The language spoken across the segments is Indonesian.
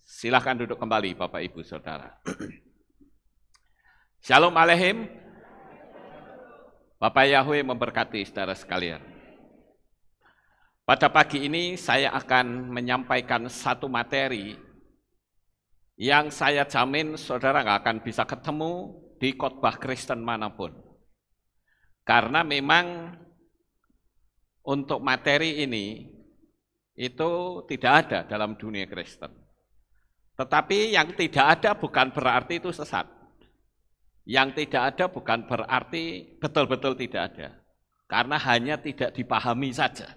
Silahkan duduk kembali Bapak Ibu Saudara. Shalom Aleichem. Bapak Yahweh memberkati saudara sekalian. Pada pagi ini saya akan menyampaikan satu materi yang saya jamin saudara nggak akan bisa ketemu di khotbah Kristen manapun. Karena memang untuk materi ini itu tidak ada dalam dunia Kristen. Tetapi yang tidak ada bukan berarti itu sesat. Yang tidak ada bukan berarti betul-betul tidak ada. Karena hanya tidak dipahami saja.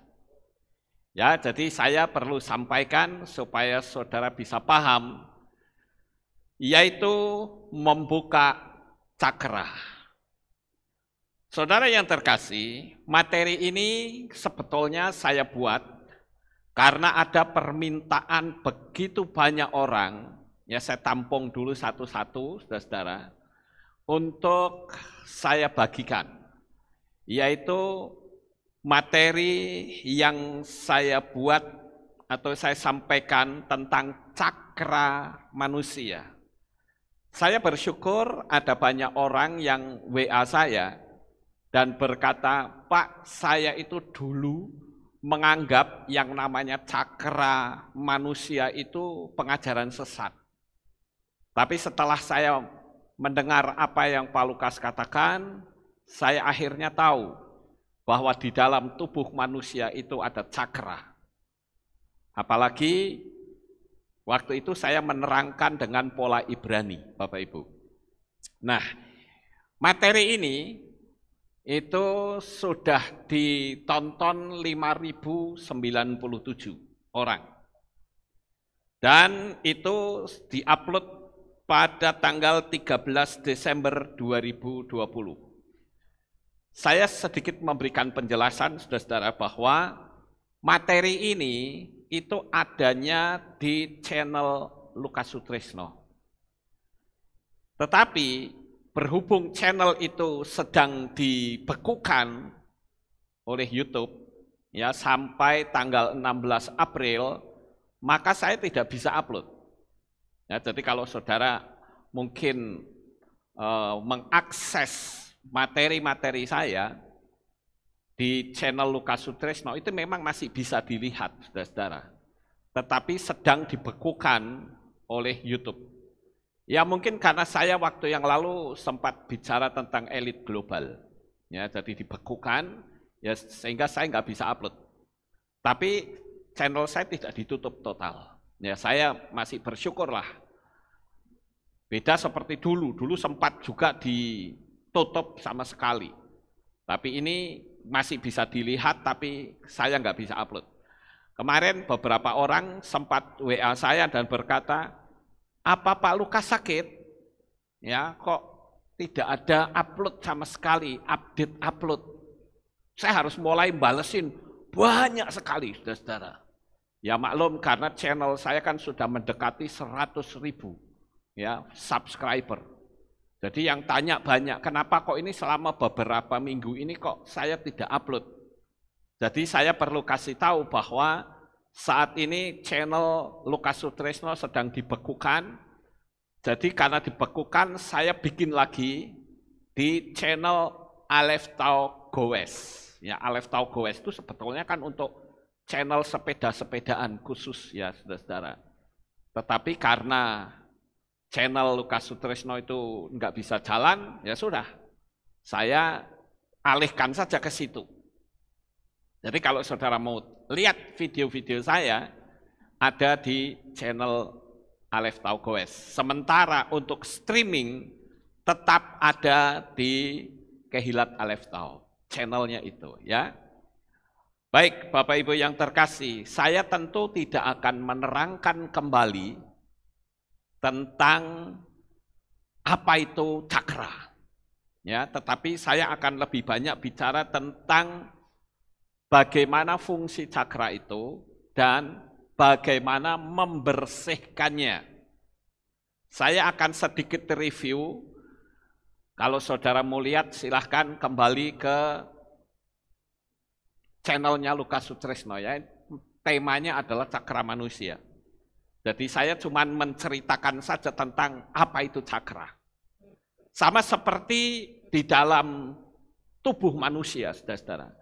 Ya, jadi saya perlu sampaikan supaya saudara bisa paham, yaitu membuka cakra. Saudara yang terkasih, materi ini sebetulnya saya buat karena ada permintaan begitu banyak orang, ya saya tampung dulu satu-satu, saudara-saudara, untuk saya bagikan, yaitu materi yang saya buat atau saya sampaikan tentang cakra manusia. Saya bersyukur ada banyak orang yang WA saya dan berkata, Pak, saya itu dulu menganggap yang namanya cakra manusia itu pengajaran sesat. Tapi setelah saya mendengar apa yang Pak Lukas katakan, saya akhirnya tahu bahwa di dalam tubuh manusia itu ada cakra. Apalagi waktu itu saya menerangkan dengan pola Ibrani, Bapak Ibu. Nah, materi ini itu sudah ditonton 5.097 orang. Dan itu diupload pada tanggal 13 Desember 2020. Saya sedikit memberikan penjelasan, saudara-saudara, bahwa materi ini itu adanya di channel Lukas Sutrisno. Tetapi berhubung channel itu sedang dibekukan oleh YouTube ya sampai tanggal 16 April, maka saya tidak bisa upload. Ya, jadi kalau saudara mungkin mengakses materi-materi saya di channel Lukas Sutrisno itu memang masih bisa dilihat, saudara-saudara. Tetapi sedang dibekukan oleh YouTube. Ya mungkin karena saya waktu yang lalu sempat bicara tentang elit global, ya jadi dibekukan, ya sehingga saya nggak bisa upload. Tapi channel saya tidak ditutup total. Ya saya masih bersyukurlah. Beda seperti dulu sempat juga ditutup sama sekali. Tapi ini masih bisa dilihat, tapi saya nggak bisa upload. Kemarin beberapa orang sempat WA saya dan berkata, apa Pak Lukas sakit? Ya, kok tidak ada upload sama sekali, update upload. Saya harus mulai balesin banyak sekali, saudara-saudara. Ya maklum karena channel saya kan sudah mendekati 100.000 ya subscriber. Jadi yang tanya banyak, kenapa kok ini selama beberapa minggu ini kok saya tidak upload? Jadi saya perlu kasih tahu bahwa saat ini channel Lukas Sutrisno sedang dibekukan, jadi karena dibekukan saya bikin lagi di channel Aleph Tau Goes. Ya, Aleph Tau Goes itu sebetulnya kan untuk channel sepeda-sepedaan khusus ya saudara-saudara. Tetapi karena channel Lukas Sutrisno itu nggak bisa jalan, ya sudah, saya alihkan saja ke situ. Jadi kalau saudara mau lihat video-video saya, ada di channel Aleph Tau Goes. Sementara untuk streaming tetap ada di Kehilat Aleph Tau, channelnya itu ya. Baik Bapak Ibu yang terkasih, saya tentu tidak akan menerangkan kembali tentang apa itu cakra. Ya, tetapi saya akan lebih banyak bicara tentang bagaimana fungsi cakra itu dan bagaimana membersihkannya. Saya akan sedikit review. Kalau saudara mau lihat silahkan kembali ke channelnya Lukas Sutrisno ya. Temanya adalah cakra manusia. Jadi saya cuma menceritakan saja tentang apa itu cakra. Sama seperti di dalam tubuh manusia, saudara-saudara.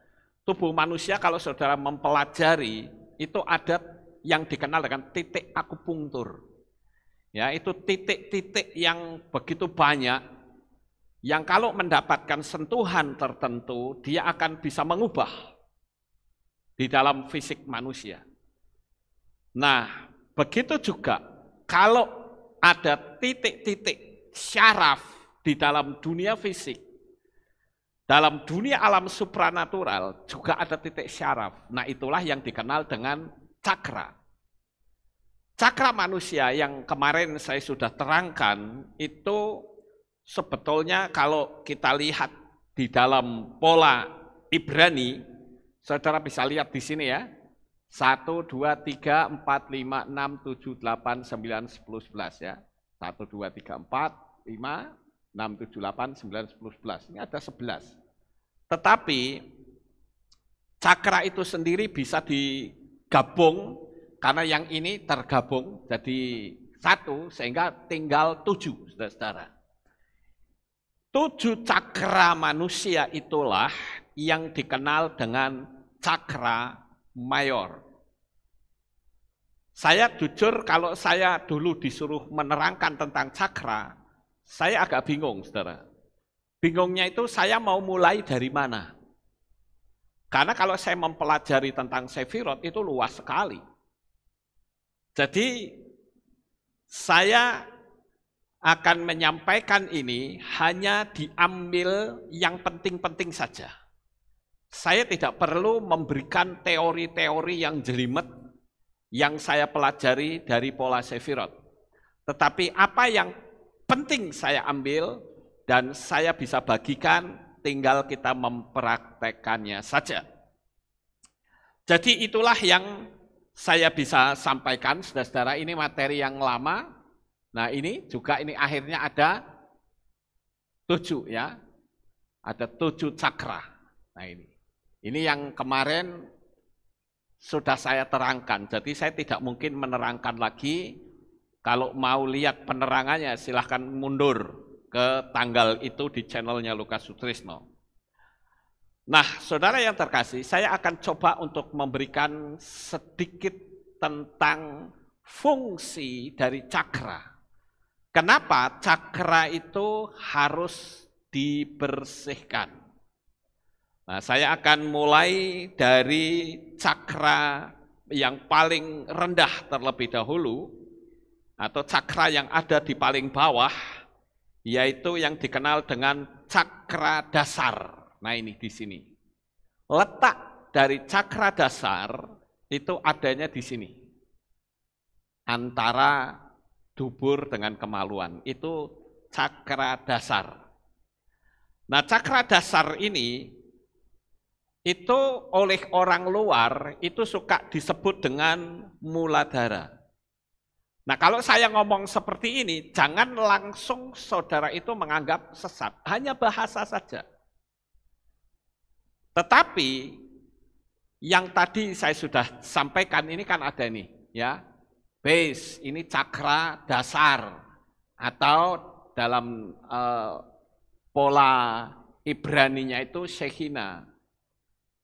Tubuh manusia kalau saudara mempelajari, itu ada yang dikenal dengan titik akupunktur. Ya, itu titik-titik yang begitu banyak, yang kalau mendapatkan sentuhan tertentu, dia akan bisa mengubah di dalam fisik manusia. Nah, begitu juga kalau ada titik-titik syaraf di dalam dunia fisik, dalam dunia alam supranatural juga ada titik syaraf. Nah, itulah yang dikenal dengan cakra. Cakra manusia yang kemarin saya sudah terangkan itu sebetulnya kalau kita lihat di dalam pola Ibrani, saudara bisa lihat di sini ya. 1, 2, 3, 4, 5, 6, 7, 8, 9, 10, 11 ya. 1, 2, 3, 4, 5, 6, 7, 8, 9, 10, 11. Ini ada 11. Tetapi cakra itu sendiri bisa digabung, karena yang ini tergabung jadi 1 sehingga tinggal 7, saudara-saudara. 7 cakra manusia itulah yang dikenal dengan cakra mayor. Saya jujur kalau saya dulu disuruh menerangkan tentang cakra, saya agak bingung, saudara. Bingungnya itu saya mau mulai dari mana? Karena kalau saya mempelajari tentang Sefirot itu luas sekali. Jadi saya akan menyampaikan ini hanya diambil yang penting-penting saja. Saya tidak perlu memberikan teori-teori yang jelimet yang saya pelajari dari pola Sefirot. Tetapi apa yang penting saya ambil dan saya bisa bagikan, tinggal kita mempraktekannya saja. Jadi itulah yang saya bisa sampaikan, saudara-saudara. Ini materi yang lama. Nah ini juga ini akhirnya ada 7 ya. Ada 7 cakra. Nah ini yang kemarin sudah saya terangkan. Jadi saya tidak mungkin menerangkan lagi. Kalau mau lihat penerangannya silahkan mundur ke tanggal itu di channelnya Lukas Sutrisno. Nah, saudara yang terkasih, saya akan coba untuk memberikan sedikit tentang fungsi dari cakra. Kenapa cakra itu harus dibersihkan? Nah, saya akan mulai dari cakra yang paling rendah terlebih dahulu, atau cakra yang ada di paling bawah, yaitu yang dikenal dengan cakra dasar. Nah ini di sini. Letak dari cakra dasar itu adanya di sini. Antara dubur dengan kemaluan. Itu cakra dasar. Nah cakra dasar ini itu oleh orang luar itu suka disebut dengan muladhara. Nah kalau saya ngomong seperti ini, jangan langsung saudara itu menganggap sesat. Hanya bahasa saja. Tetapi yang tadi saya sudah sampaikan ini kan ada nih ya. Base ini cakra dasar atau dalam pola Ibraninya itu Shekhinah.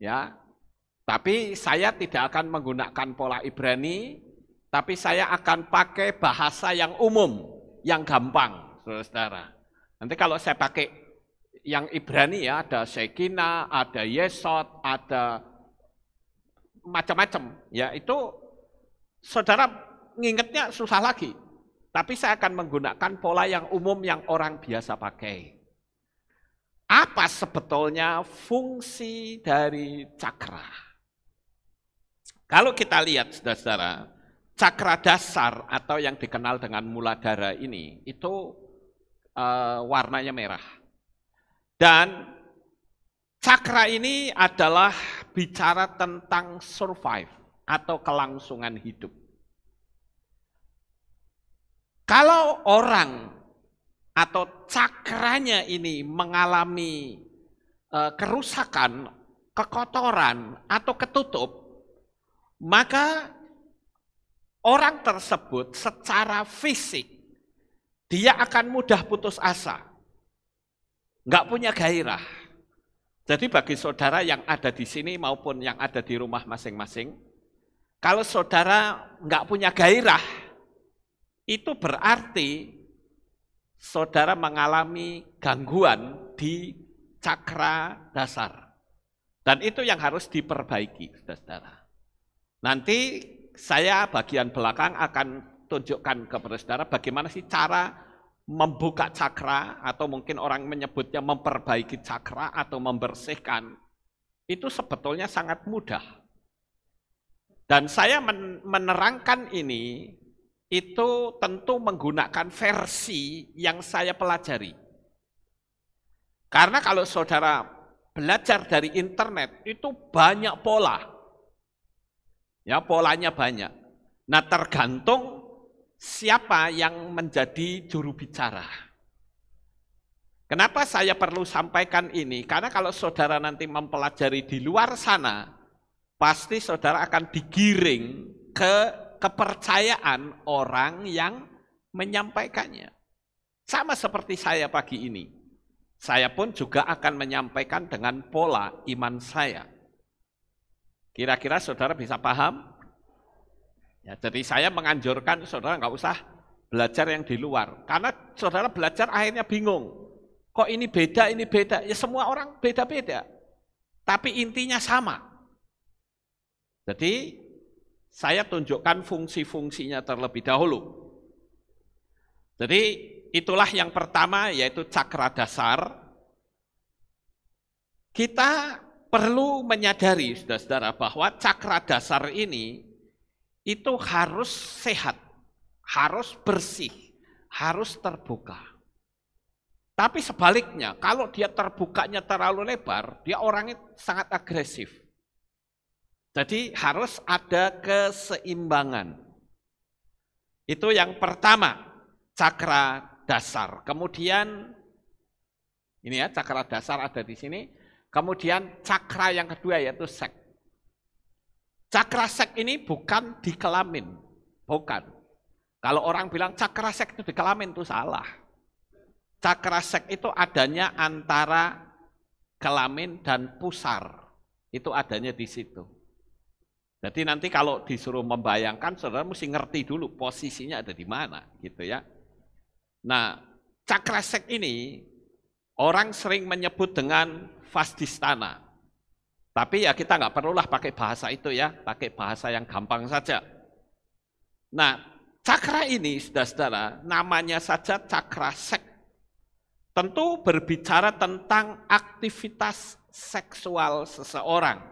Ya. Tapi saya tidak akan menggunakan pola Ibrani, tapi saya akan pakai bahasa yang umum, yang gampang, saudara-saudara. Nanti kalau saya pakai yang Ibrani ya, ada Shekinah, ada Yesod, ada macam-macam. Ya, itu saudara ngingetnya susah lagi. Tapi saya akan menggunakan pola yang umum yang orang biasa pakai. Apa sebetulnya fungsi dari cakra? Kalau kita lihat, saudara-saudara, cakra dasar atau yang dikenal dengan muladhara ini, itu warnanya merah. Dan cakra ini adalah bicara tentang survive atau kelangsungan hidup. Kalau orang atau cakranya ini mengalami kerusakan, kekotoran atau ketutup, maka orang tersebut secara fisik, dia akan mudah putus asa. Nggak punya gairah. Jadi bagi saudara yang ada di sini maupun yang ada di rumah masing-masing, kalau saudara nggak punya gairah, itu berarti saudara mengalami gangguan di cakra dasar. Dan itu yang harus diperbaiki, saudara. Nanti saya bagian belakang akan tunjukkan kepada saudara bagaimana sih cara membuka cakra, atau mungkin orang menyebutnya memperbaiki cakra atau membersihkan. Itu sebetulnya sangat mudah. Dan saya menerangkan ini, itu tentu menggunakan versi yang saya pelajari. Karena kalau saudara belajar dari internet, itu banyak pola. Ya, polanya banyak. Nah, tergantung siapa yang menjadi juru bicara. Kenapa saya perlu sampaikan ini? Karena kalau saudara nanti mempelajari di luar sana, pasti saudara akan digiring ke kepercayaan orang yang menyampaikannya. Sama seperti saya pagi ini. Saya pun juga akan menyampaikan dengan pola iman saya. Kira-kira saudara bisa paham? Ya, jadi saya menganjurkan saudara nggak usah belajar yang di luar. Karena saudara belajar akhirnya bingung. Kok ini beda, ini beda. Ya semua orang beda-beda. Tapi intinya sama. Jadi saya tunjukkan fungsi-fungsinya terlebih dahulu. Jadi itulah yang pertama, yaitu cakra dasar. Kita perlu menyadari, saudara-saudara, bahwa cakra dasar ini itu harus sehat, harus bersih, harus terbuka. Tapi sebaliknya, kalau dia terbukanya terlalu lebar, dia orangnya sangat agresif. Jadi harus ada keseimbangan. Itu yang pertama, cakra dasar. Kemudian, ini ya, cakra dasar ada di sini. Kemudian cakra yang kedua yaitu sek. Cakra sek ini bukan di kelamin, bukan. Kalau orang bilang cakra sek itu di kelamin, itu salah. Cakra sek itu adanya antara kelamin dan pusar, itu adanya di situ. Jadi nanti kalau disuruh membayangkan, saudara mesti ngerti dulu posisinya ada di mana, gitu ya. Nah, cakra sek ini orang sering menyebut dengan vasdistana. Tapi ya kita nggak perlulah pakai bahasa itu ya, pakai bahasa yang gampang saja. Nah, cakra ini, saudara-saudara, namanya saja cakra sek. Tentu berbicara tentang aktivitas seksual seseorang.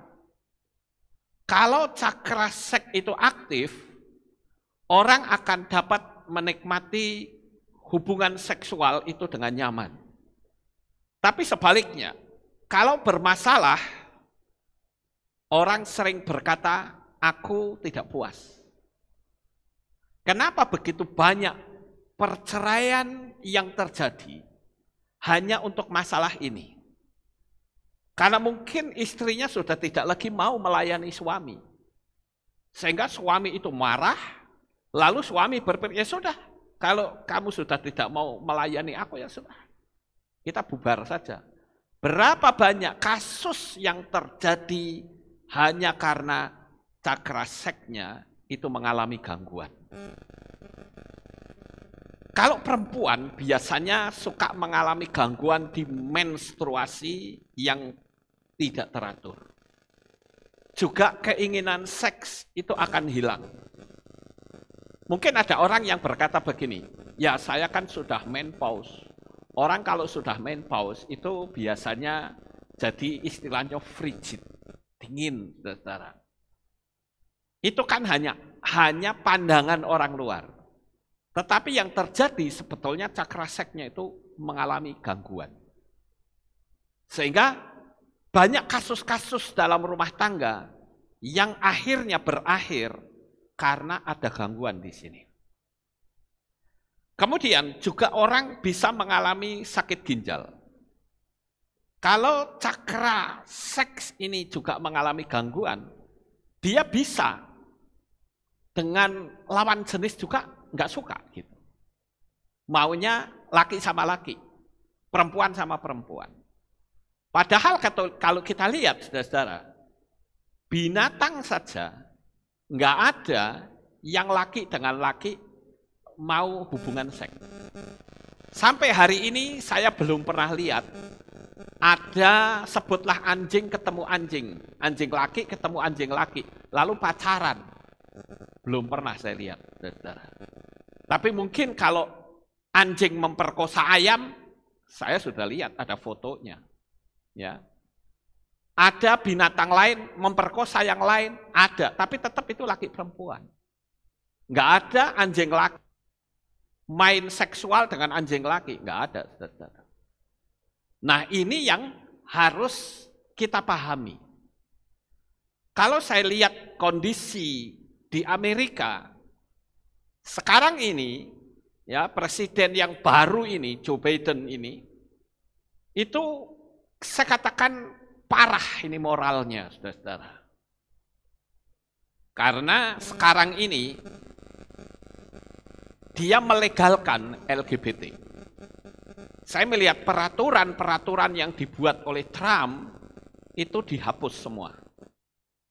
Kalau cakra sek itu aktif, orang akan dapat menikmati hubungan seksual itu dengan nyaman. Tapi sebaliknya, kalau bermasalah, orang sering berkata, aku tidak puas. Kenapa begitu banyak perceraian yang terjadi hanya untuk masalah ini? Karena mungkin istrinya sudah tidak lagi mau melayani suami. Sehingga suami itu marah, lalu suami berpikir, ya sudah, kalau kamu sudah tidak mau melayani aku, ya sudah, kita bubar saja. Berapa banyak kasus yang terjadi hanya karena cakra seknya itu mengalami gangguan. Kalau perempuan biasanya suka mengalami gangguan di menstruasi yang tidak teratur. Juga keinginan seks itu akan hilang. Mungkin ada orang yang berkata begini, ya saya kan sudah menopause. Orang kalau sudah menopause itu biasanya jadi istilahnya frigid. Dingin, saudara. Itu kan hanya pandangan orang luar. Tetapi yang terjadi sebetulnya cakra seknya itu mengalami gangguan. Sehingga banyak kasus-kasus dalam rumah tangga yang akhirnya berakhir karena ada gangguan di sini. Kemudian juga orang bisa mengalami sakit ginjal. Kalau cakra seks ini juga mengalami gangguan, dia bisa dengan lawan jenis juga nggak suka gitu. Maunya laki sama laki, perempuan sama perempuan. Padahal kalau kita lihat, saudara-saudara, binatang saja nggak ada yang laki dengan laki mau hubungan seks. Sampai hari ini saya belum pernah lihat ada, sebutlah anjing ketemu anjing, anjing laki ketemu anjing laki, lalu pacaran. Belum pernah saya lihat, saudara. Tapi mungkin kalau anjing memperkosa ayam, saya sudah lihat ada fotonya. Ya, ada binatang lain memperkosa yang lain, ada, tapi tetap itu laki perempuan. Nggak ada anjing laki main seksual dengan anjing laki, nggak ada, saudara. Nah, ini yang harus kita pahami. Kalau saya lihat kondisi di Amerika sekarang ini, ya, presiden yang baru ini, Joe Biden ini, itu saya katakan parah ini moralnya, saudara-saudara. Karena sekarang ini dia melegalkan LGBT. Saya melihat peraturan-peraturan yang dibuat oleh Trump itu dihapus semua.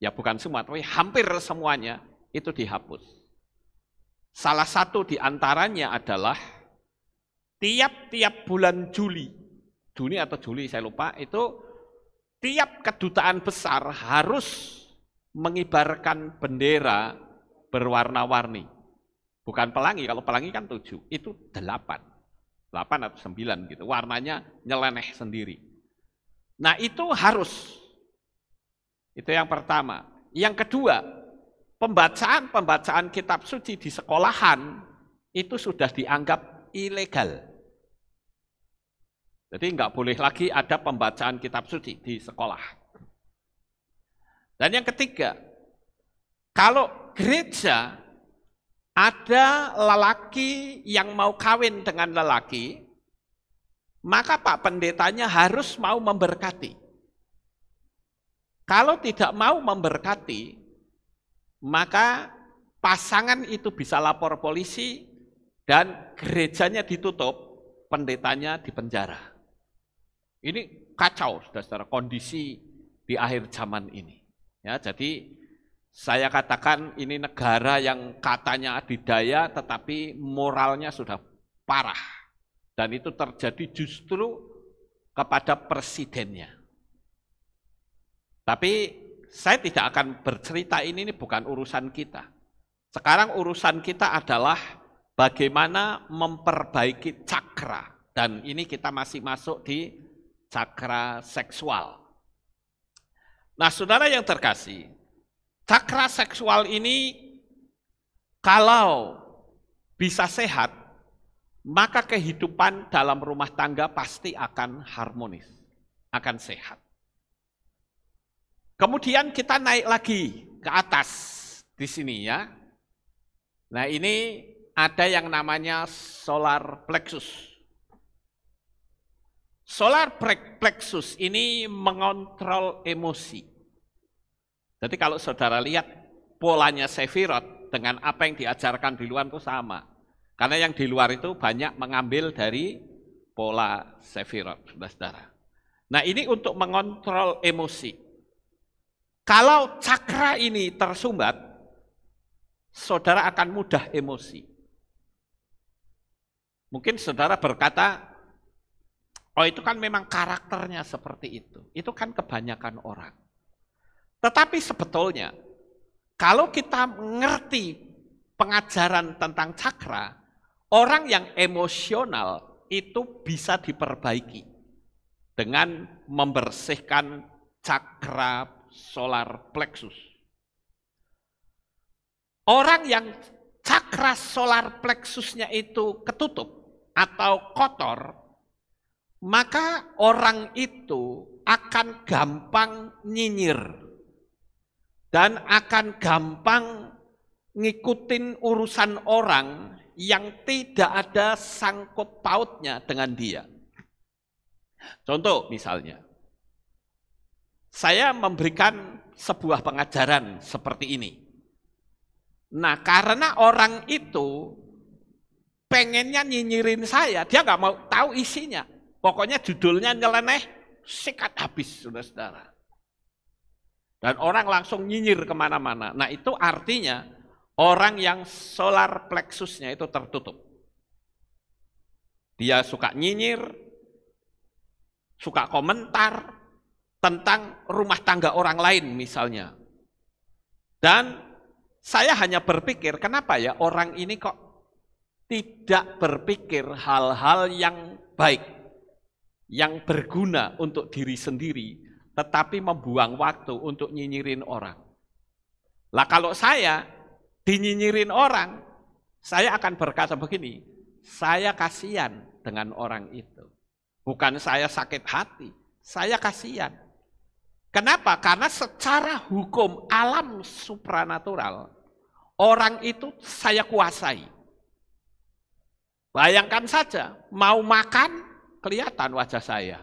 Ya bukan semua, tapi hampir semuanya itu dihapus. Salah satu di antaranya adalah tiap-tiap bulan Juni atau Juli saya lupa, itu tiap kedutaan besar harus mengibarkan bendera berwarna-warni. Bukan pelangi, kalau pelangi kan 7, itu 8 atau 9 gitu, warnanya nyeleneh sendiri. Nah itu harus, itu yang pertama. Yang kedua, pembacaan kitab suci di sekolahan itu sudah dianggap ilegal. Jadi nggak boleh lagi ada pembacaan kitab suci di sekolah. Dan yang ketiga, kalau gereja ada lelaki yang mau kawin dengan lelaki, maka Pak Pendetanya harus mau memberkati. Kalau tidak mau memberkati, maka pasangan itu bisa lapor polisi dan gerejanya ditutup, pendetanya dipenjara. Ini kacau, saudara-saudara, kondisi di akhir zaman ini. Ya, jadi saya katakan ini negara yang katanya adidaya, tetapi moralnya sudah parah. Dan itu terjadi justru kepada presidennya. Tapi saya tidak akan bercerita ini bukan urusan kita. Sekarang urusan kita adalah bagaimana memperbaiki cakra. Dan ini kita masih masuk di cakra seksual. Nah, saudara yang terkasih, cakra seksual ini kalau bisa sehat, maka kehidupan dalam rumah tangga pasti akan harmonis, akan sehat. Kemudian kita naik lagi ke atas di sini ya. Nah ini ada yang namanya solar plexus. Solar plexus ini mengontrol emosi. Jadi kalau saudara lihat polanya Sefirot dengan apa yang diajarkan di luar itu sama. Karena yang di luar itu banyak mengambil dari pola Sefirot, saudara. Nah ini untuk mengontrol emosi. Kalau cakra ini tersumbat, saudara akan mudah emosi. Mungkin saudara berkata, oh itu kan memang karakternya seperti itu. Itu kan kebanyakan orang. Tetapi sebetulnya, kalau kita mengerti pengajaran tentang cakra, orang yang emosional itu bisa diperbaiki dengan membersihkan cakra solar plexus. Orang yang cakra solar plexusnya itu ketutup atau kotor, maka orang itu akan gampang nyinyir dan akan gampang ngikutin urusan orang yang tidak ada sangkut pautnya dengan dia. Contoh misalnya, saya memberikan sebuah pengajaran seperti ini. Nah, karena orang itu pengennya nyinyirin saya, dia nggak mau tahu isinya. Pokoknya judulnya nyeleneh, sikat habis, saudara-saudara. Dan orang langsung nyinyir kemana-mana. Nah, itu artinya orang yang solar plexusnya itu tertutup. Dia suka nyinyir, suka komentar tentang rumah tangga orang lain misalnya. Dan saya hanya berpikir, kenapa ya orang ini kok tidak berpikir hal-hal yang baik, yang berguna untuk diri sendiri, tetapi membuang waktu untuk nyinyirin orang. Lah kalau saya dinyinyirin orang, saya akan berkata begini, saya kasihan dengan orang itu. Bukan saya sakit hati, saya kasihan. Kenapa? Karena secara hukum alam supranatural, orang itu saya kuasai. Bayangkan saja, mau makan, kelihatan wajah saya.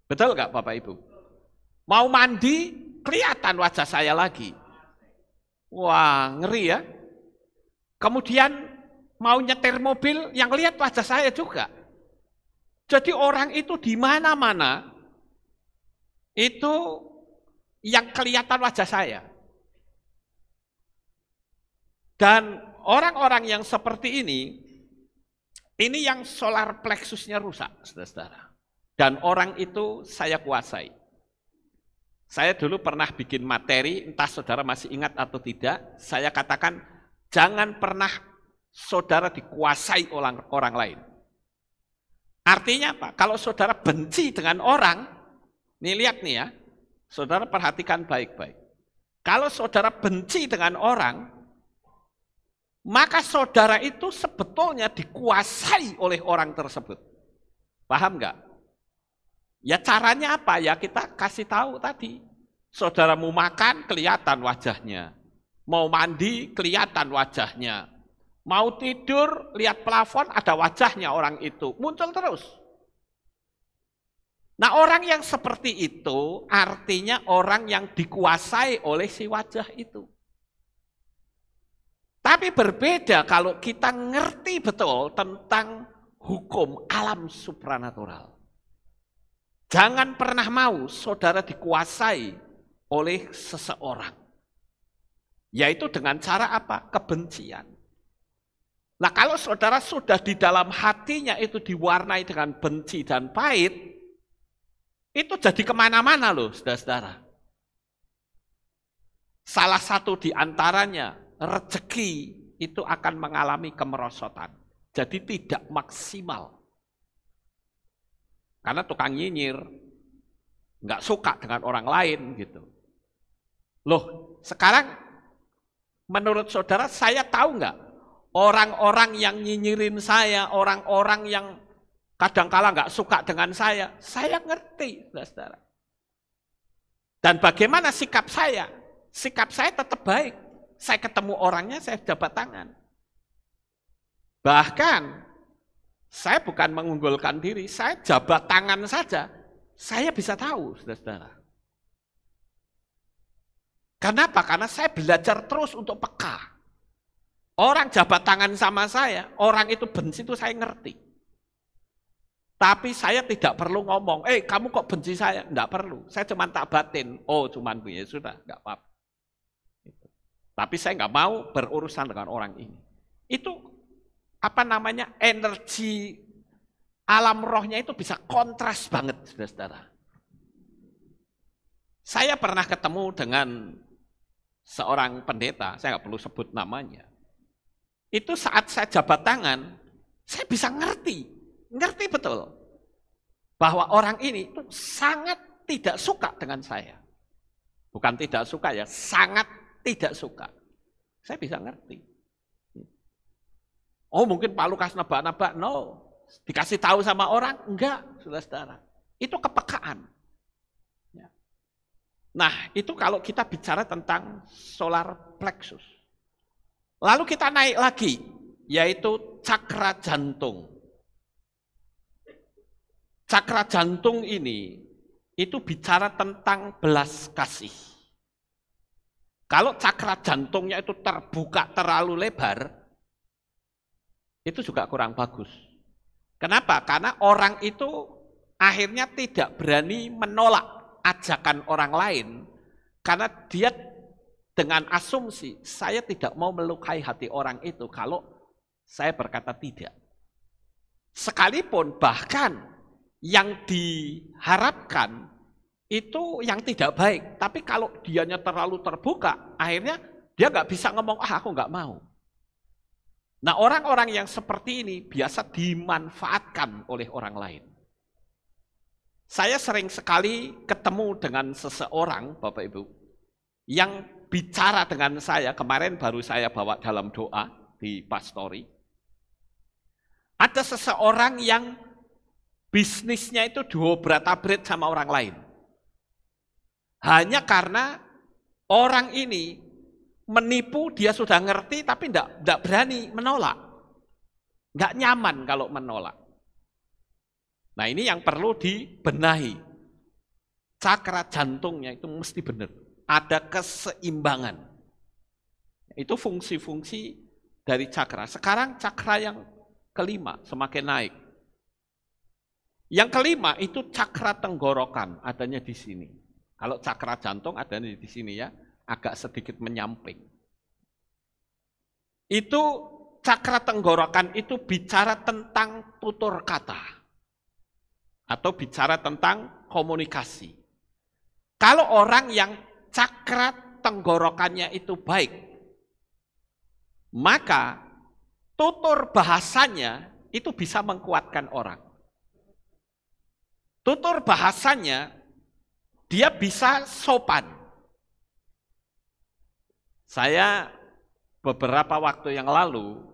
Betul nggak Bapak Ibu? Mau mandi, kelihatan wajah saya lagi. Wah, ngeri ya. Kemudian mau nyetir mobil, yang lihat wajah saya juga. Jadi orang itu di mana-mana, itu yang kelihatan wajah saya. Dan orang-orang yang seperti ini yang solar plexusnya rusak, saudara-saudara. Dan orang itu saya kuasai. Saya dulu pernah bikin materi, entah saudara masih ingat atau tidak, saya katakan, jangan pernah saudara dikuasai oleh orang lain. Artinya apa? Kalau saudara benci dengan orang, nih lihat nih ya, saudara perhatikan baik-baik. Kalau saudara benci dengan orang, maka saudara itu sebetulnya dikuasai oleh orang tersebut. Paham nggak? Ya caranya apa? Ya kita kasih tahu tadi. Saudara mau makan, kelihatan wajahnya. Mau mandi, kelihatan wajahnya. Mau tidur, lihat plafon, ada wajahnya orang itu. Muncul terus. Nah orang yang seperti itu artinya orang yang dikuasai oleh si wajah itu. Tapi berbeda kalau kita ngerti betul tentang hukum alam supranatural. Jangan pernah mau saudara dikuasai oleh seseorang. Yaitu dengan cara apa? Kebencian. Nah kalau saudara sudah di dalam hatinya itu diwarnai dengan benci dan pahit, itu jadi kemana-mana loh saudara-saudara. Salah satu di antaranya, rezeki itu akan mengalami kemerosotan. Jadi tidak maksimal. Karena tukang nyinyir, nggak suka dengan orang lain gitu. Loh, sekarang menurut saudara saya tahu nggak? Orang-orang yang nyinyirin saya, orang-orang yang kadangkala nggak suka dengan saya ngerti, saudara. Dan bagaimana sikap saya? Sikap saya tetap baik. Saya ketemu orangnya, saya jabat tangan. Bahkan, saya bukan mengunggulkan diri, saya jabat tangan saja, saya bisa tahu, saudara-saudara. Kenapa? Karena saya belajar terus untuk peka. Orang jabat tangan sama saya, orang itu benci itu saya ngerti. Tapi saya tidak perlu ngomong, kamu kok benci saya? Enggak perlu, saya cuma tak batin. Oh cuman ya sudah, enggak apa-apa. Tapi saya nggak mau berurusan dengan orang ini. Itu apa namanya energi alam rohnya itu bisa kontras banget, saudara-saudara. Saya pernah ketemu dengan seorang pendeta, saya nggak perlu sebut namanya. Itu saat saya jabat tangan, saya bisa ngerti betul bahwa orang ini itu sangat tidak suka dengan saya. Bukan tidak suka ya, sangat tidak suka. Saya bisa ngerti. Oh mungkin Pak Lukas nebak-nebak, no. Dikasih tahu sama orang, enggak, saudara-saudara. Itu kepekaan. Nah itu kalau kita bicara tentang solar plexus. Lalu kita naik lagi, yaitu cakra jantung. Cakra jantung ini, itu bicara tentang belas kasih. Kalau cakra jantungnya itu terbuka terlalu lebar, itu juga kurang bagus. Kenapa? Karena orang itu akhirnya tidak berani menolak ajakan orang lain, karena dia dengan asumsi, saya tidak mau melukai hati orang itu kalau saya berkata tidak. Sekalipun bahkan yang diharapkan itu yang tidak baik, tapi kalau dianya terlalu terbuka, akhirnya dia nggak bisa ngomong, aku nggak mau. Nah, orang-orang yang seperti ini biasa dimanfaatkan oleh orang lain. Saya sering sekali ketemu dengan seseorang, Bapak Ibu, yang bicara dengan saya, kemarin baru saya bawa dalam doa di pastori. Ada seseorang yang bisnisnya itu diobrat-abrit sama orang lain. Hanya karena orang ini menipu, dia sudah ngerti tapi tidak berani menolak. Nggak nyaman kalau menolak. Nah, ini yang perlu dibenahi. Cakra jantungnya itu mesti benar. Ada keseimbangan. Itu fungsi-fungsi dari cakra. Sekarang cakra yang kelima semakin naik. Yang kelima itu cakra tenggorokan, adanya di sini. Kalau cakra jantung adanya di sini ya, agak sedikit menyamping. Itu cakra tenggorokan itu bicara tentang tutur kata. Atau bicara tentang komunikasi. Kalau orang yang cakra tenggorokannya itu baik, maka tutur bahasanya itu bisa menguatkan orang. Tutur bahasanya dia bisa sopan. Saya beberapa waktu yang lalu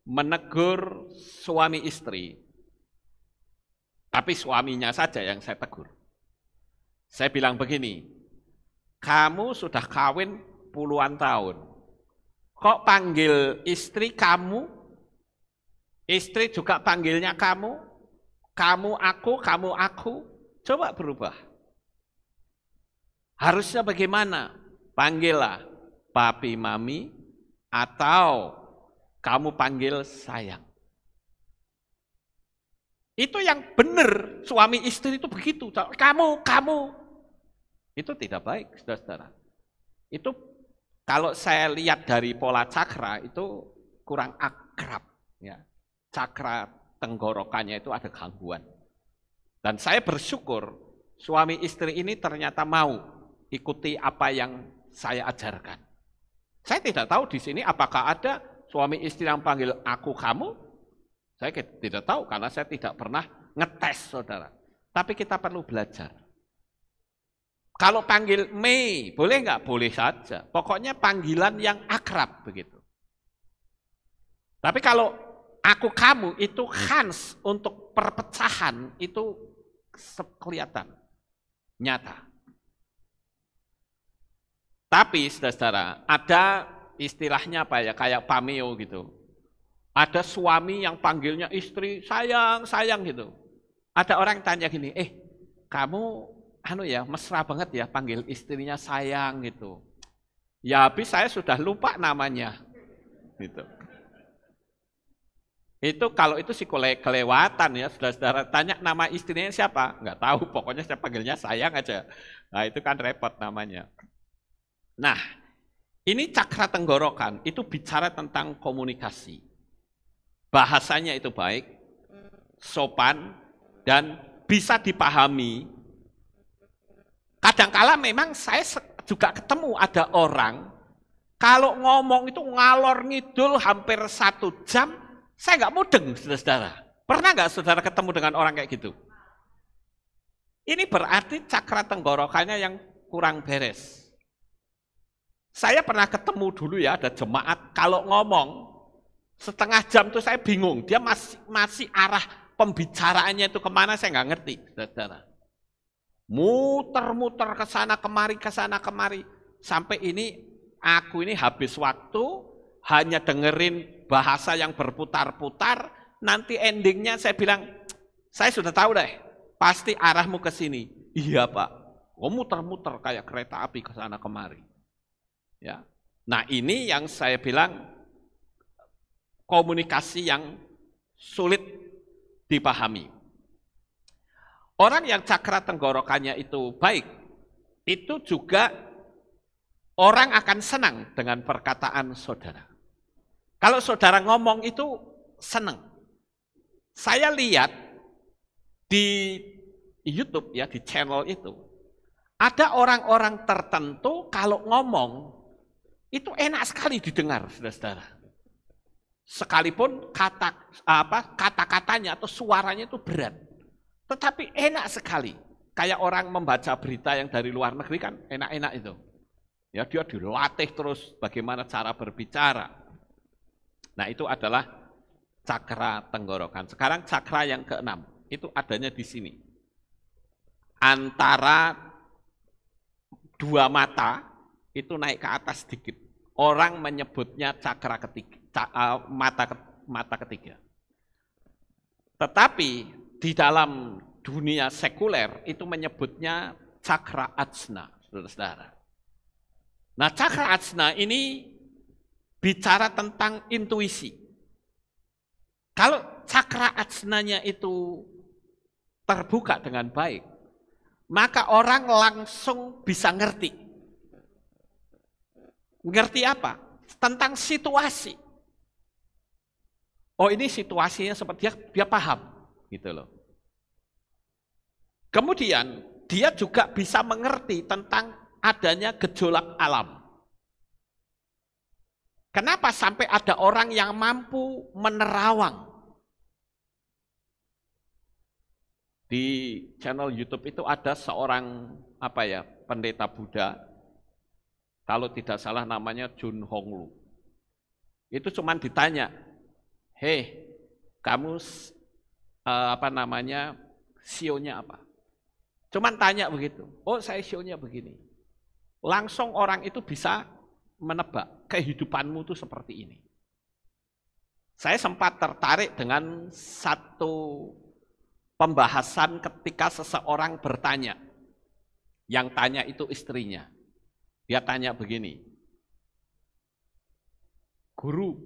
menegur suami istri, tapi suaminya saja yang saya tegur. Saya bilang begini, kamu sudah kawin puluhan tahun, kok panggil istri kamu, istri juga panggilnya kamu aku, coba berubah. Harusnya bagaimana? Panggillah papi mami atau kamu panggil sayang. Itu yang benar, suami istri itu begitu. Kamu. Itu tidak baik, saudara-saudara. Itu kalau saya lihat dari pola cakra itu kurang akrab. Ya. Cakra tenggorokannya itu ada gangguan. Dan saya bersyukur suami istri ini ternyata mau ikuti apa yang saya ajarkan. Saya tidak tahu di sini apakah ada suami istri yang panggil aku kamu. Saya tidak tahu karena saya tidak pernah ngetes, saudara. Tapi kita perlu belajar. Kalau panggil Mei, boleh nggak? Boleh saja. Pokoknya panggilan yang akrab begitu. Tapi kalau aku kamu itu khans untuk perpecahan itu kelihatan nyata. Tapi saudara-saudara, ada istilahnya apa ya, kayak pameo gitu. Ada suami yang panggilnya istri sayang gitu. Ada orang tanya gini, kamu mesra banget ya panggil istrinya sayang gitu. Ya habis saya sudah lupa namanya. Gitu. Itu kalau itu sih kelewatan ya, saudara-saudara. Tanya nama istrinya siapa? Enggak tahu, pokoknya saya panggilnya sayang aja. Nah itu kan repot namanya. Nah, ini cakra tenggorokan, itu bicara tentang komunikasi. Bahasanya itu baik, sopan, dan bisa dipahami. Kadangkala memang saya juga ketemu ada orang, kalau ngomong itu ngalor ngidul hampir 1 jam, saya nggak mudeng, saudara-saudara. Pernah nggak saudara ketemu dengan orang kayak gitu? Ini berarti cakra tenggorokannya yang kurang beres. Saya pernah ketemu dulu ya, ada jemaat, kalau ngomong, setengah jam tuh saya bingung, dia masih arah pembicaraannya itu kemana, saya nggak ngerti, saudara. Muter-muter ke sana kemari, sampai aku ini habis waktu, hanya dengerin bahasa yang berputar-putar, nanti endingnya saya bilang, saya sudah tahu deh, pasti arahmu ke sini. Iya Pak, muter-muter kayak kereta api ke sana kemari. Ya. Nah ini yang saya bilang komunikasi yang sulit dipahami. Orang yang cakra tenggorokannya itu baik, itu juga orang akan senang dengan perkataan saudara. Kalau saudara ngomong itu senang. Saya lihat di YouTube ya, di channel itu, ada orang-orang tertentu kalau ngomong itu enak sekali didengar, saudara-saudara. Sekalipun kata-katanya atau suaranya itu berat, tetapi enak sekali. Kayak orang membaca berita yang dari luar negeri kan enak-enak itu. Ya, dia dilatih terus bagaimana cara berbicara. Nah, itu adalah cakra tenggorokan. Sekarang cakra yang keenam, itu adanya di sini. Antara dua mata itu naik ke atas sedikit. Orang menyebutnya cakra ketiga, mata ketiga. Tetapi di dalam dunia sekuler itu menyebutnya cakra ajna, saudara-saudara. Nah, cakra ajna ini bicara tentang intuisi. Kalau cakra ajnanya itu terbuka dengan baik, maka orang langsung bisa ngerti. Ngerti apa? Tentang situasi. Oh, ini situasinya seperti dia paham, gitu loh. Kemudian dia juga bisa mengerti tentang adanya gejolak alam. Kenapa sampai ada orang yang mampu menerawang? Di channel YouTube itu ada seorang pendeta Buddha, kalau tidak salah namanya Jun Honglu. Itu cuman ditanya, "Hei, kamu sionya apa?" Cuman tanya begitu. "Oh, saya sionya begini." Langsung orang itu bisa menebak kehidupanmu itu seperti ini. Saya sempat tertarik dengan satu pembahasan ketika seseorang bertanya. Yang tanya itu istrinya. Dia tanya begini, "Guru,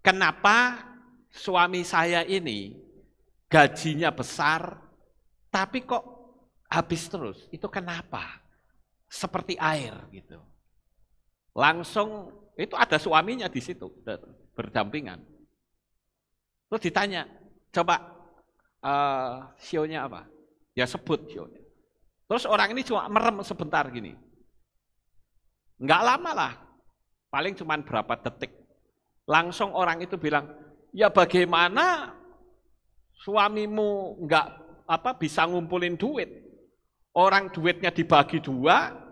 kenapa suami saya ini gajinya besar, tapi kok habis terus? Itu kenapa? Seperti air gitu." Langsung itu ada suaminya di situ berdampingan. Terus ditanya, "Coba sionya apa?" Ya sebut sionya. Terus orang ini cuma merem sebentar gini. Enggak lama lah, paling cuma berapa detik. Langsung orang itu bilang, "Ya bagaimana suamimu enggak bisa ngumpulin duit? Orang duitnya dibagi dua."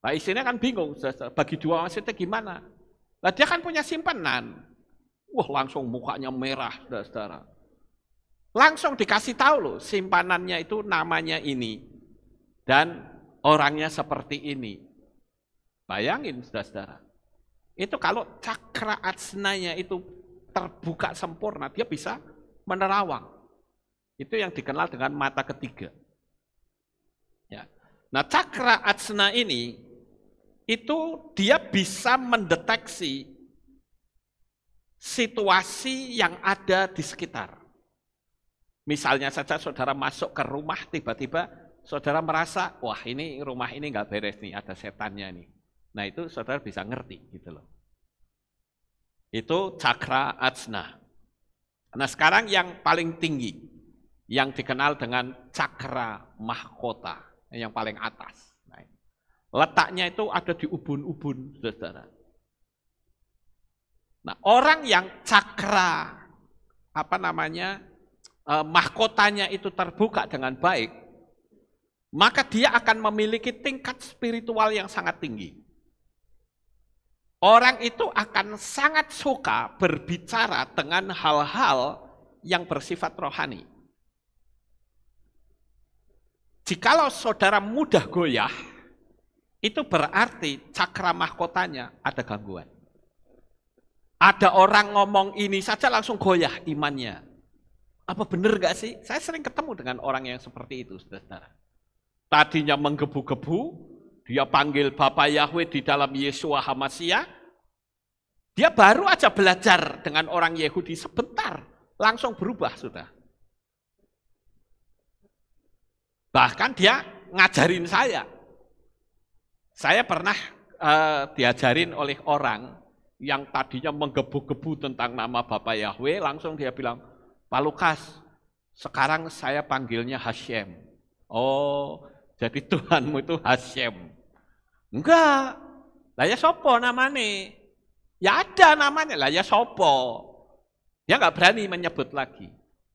Nah, istrinya kan bingung, bagi dua maksudnya gimana? Nah, dia kan punya simpanan. Wah, langsung mukanya merah, saudara-saudara. Langsung dikasih tahu loh, simpanannya itu namanya ini. Dan orangnya seperti ini. Bayangin, saudara-saudara. Itu kalau cakra ajnanya itu terbuka sempurna, dia bisa menerawang. Itu yang dikenal dengan mata ketiga. Ya. Nah, cakra ajna ini, itu dia bisa mendeteksi situasi yang ada di sekitar. Misalnya saja saudara masuk ke rumah, tiba-tiba saudara merasa, wah ini rumah ini nggak beres nih, ada setannya nih. Nah itu saudara bisa ngerti gitu loh. Itu cakra ajna. Nah sekarang yang paling tinggi, yang dikenal dengan cakra mahkota, yang paling atas. Nah, letaknya itu ada di ubun-ubun, saudara. Nah orang yang cakra mahkotanya itu terbuka dengan baik, maka dia akan memiliki tingkat spiritual yang sangat tinggi. Orang itu akan sangat suka berbicara dengan hal-hal yang bersifat rohani. Jikalau saudara mudah goyah, itu berarti cakra mahkotanya ada gangguan. Ada orang ngomong ini saja langsung goyah imannya. Apa benar gak sih? Saya sering ketemu dengan orang yang seperti itu, saudara. Tadinya menggebu-gebu, dia panggil Bapa Yahweh di dalam Yeshua HaMashiach, dia baru aja belajar dengan orang Yahudi sebentar, langsung berubah sudah. Bahkan dia ngajarin saya. Saya pernah diajarin oleh orang yang tadinya menggebu-gebu tentang nama Bapa Yahweh, langsung dia bilang, Pak Lukas, sekarang saya panggilnya Hashem. Oh, jadi Tuhanmu itu Hashem. Enggak, lah ya sopo namanya? Ya ada namanya, lah ya sopo. Dia nggak berani menyebut lagi.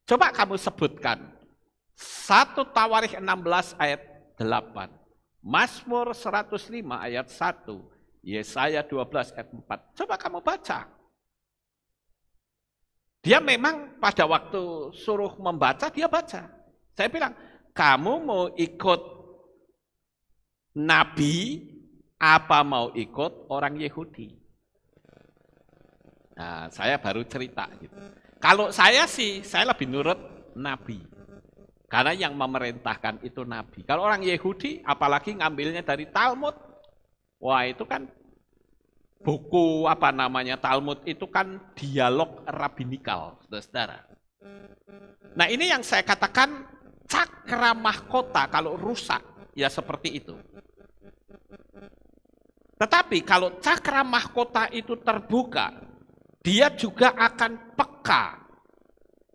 Coba kamu sebutkan. 1 Tawarikh 16 ayat 8. Mazmur 105 ayat 1. Yesaya 12 ayat 4. Coba kamu baca. Dia memang pada waktu suruh membaca, dia baca. Saya bilang, kamu mau ikut nabi, apa mau ikut orang Yahudi? Nah, saya baru cerita gitu. Kalau saya sih, saya lebih nurut nabi. Karena yang memerintahkan itu nabi. Kalau orang Yahudi, apalagi ngambilnya dari Talmud, wah itu kan buku apa namanya Talmud itu kan dialog rabbinikal, saudara-saudara. Nah ini yang saya katakan cakra mahkota kalau rusak ya seperti itu. Tetapi kalau cakra mahkota itu terbuka, dia juga akan peka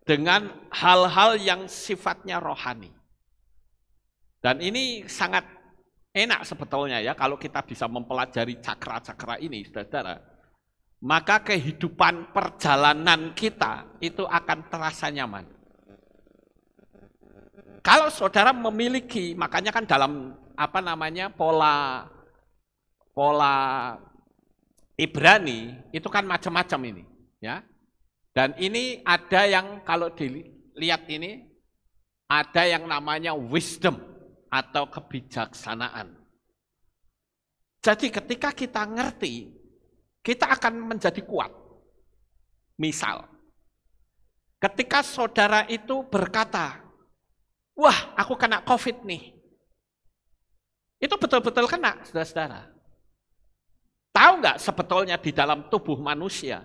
dengan hal-hal yang sifatnya rohani. Dan ini sangat enak sebetulnya ya kalau kita bisa mempelajari cakra-cakra ini, saudara. Maka kehidupan perjalanan kita itu akan terasa nyaman. Kalau saudara memiliki, makanya kan dalam apa namanya pola Ibrani itu kan macam-macam ini, ya. Dan ini ada yang kalau dilihat ini ada yang namanya wisdom atau kebijaksanaan. Jadi ketika kita ngerti, kita akan menjadi kuat. Misal, ketika saudara itu berkata, wah aku kena COVID nih. Itu betul-betul kena, saudara-saudara. Tahu nggak sebetulnya di dalam tubuh manusia,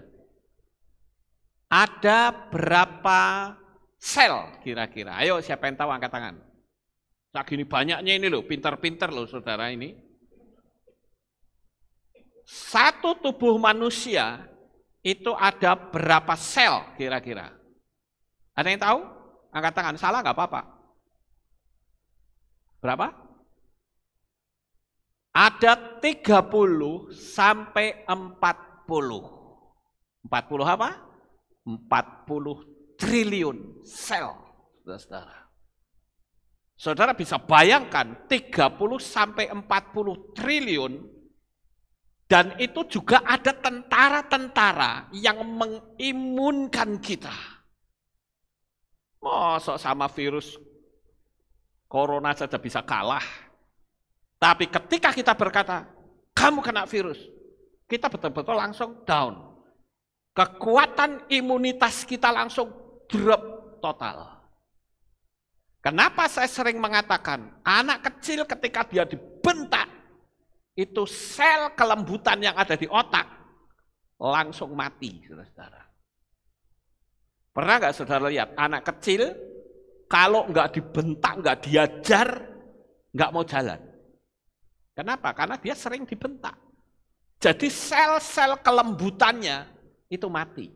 ada berapa sel kira-kira? Ayo siapa yang tahu angkat tangan. Segini banyaknya ini loh, pintar-pintar loh saudara ini. Satu tubuh manusia itu ada berapa sel kira-kira? Ada yang tahu? Angkat tangan, salah nggak apa-apa. Berapa? Ada 30 sampai 40. 40 apa? 40 triliun sel, saudara. Saudara bisa bayangkan 30 sampai 40 triliun dan itu juga ada tentara-tentara yang mengimunkan kita. Masa sama virus corona saja bisa kalah. Tapi ketika kita berkata, kamu kena virus, kita betul-betul langsung down. Kekuatan imunitas kita langsung drop total. Kenapa saya sering mengatakan, anak kecil ketika dia dibentak, itu sel kelembutan yang ada di otak, langsung mati, saudara. Pernah nggak saudara lihat, anak kecil, kalau nggak dibentak, nggak diajar, nggak mau jalan. Kenapa? Karena dia sering dibentak. Jadi sel-sel kelembutannya itu mati.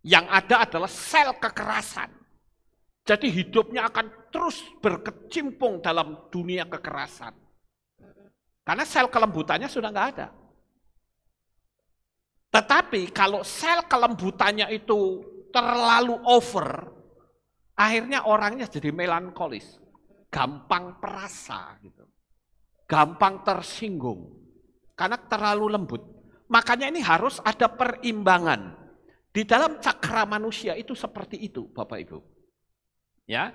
Yang ada adalah sel kekerasan. Jadi hidupnya akan terus berkecimpung dalam dunia kekerasan. Karena sel kelembutannya sudah nggak ada. Tetapi kalau sel kelembutannya itu terlalu over, akhirnya orangnya jadi melankolis. Gampang perasa gitu. Gampang tersinggung. Karena terlalu lembut. Makanya ini harus ada perimbangan. Di dalam cakra manusia itu seperti itu, Bapak Ibu. Ya.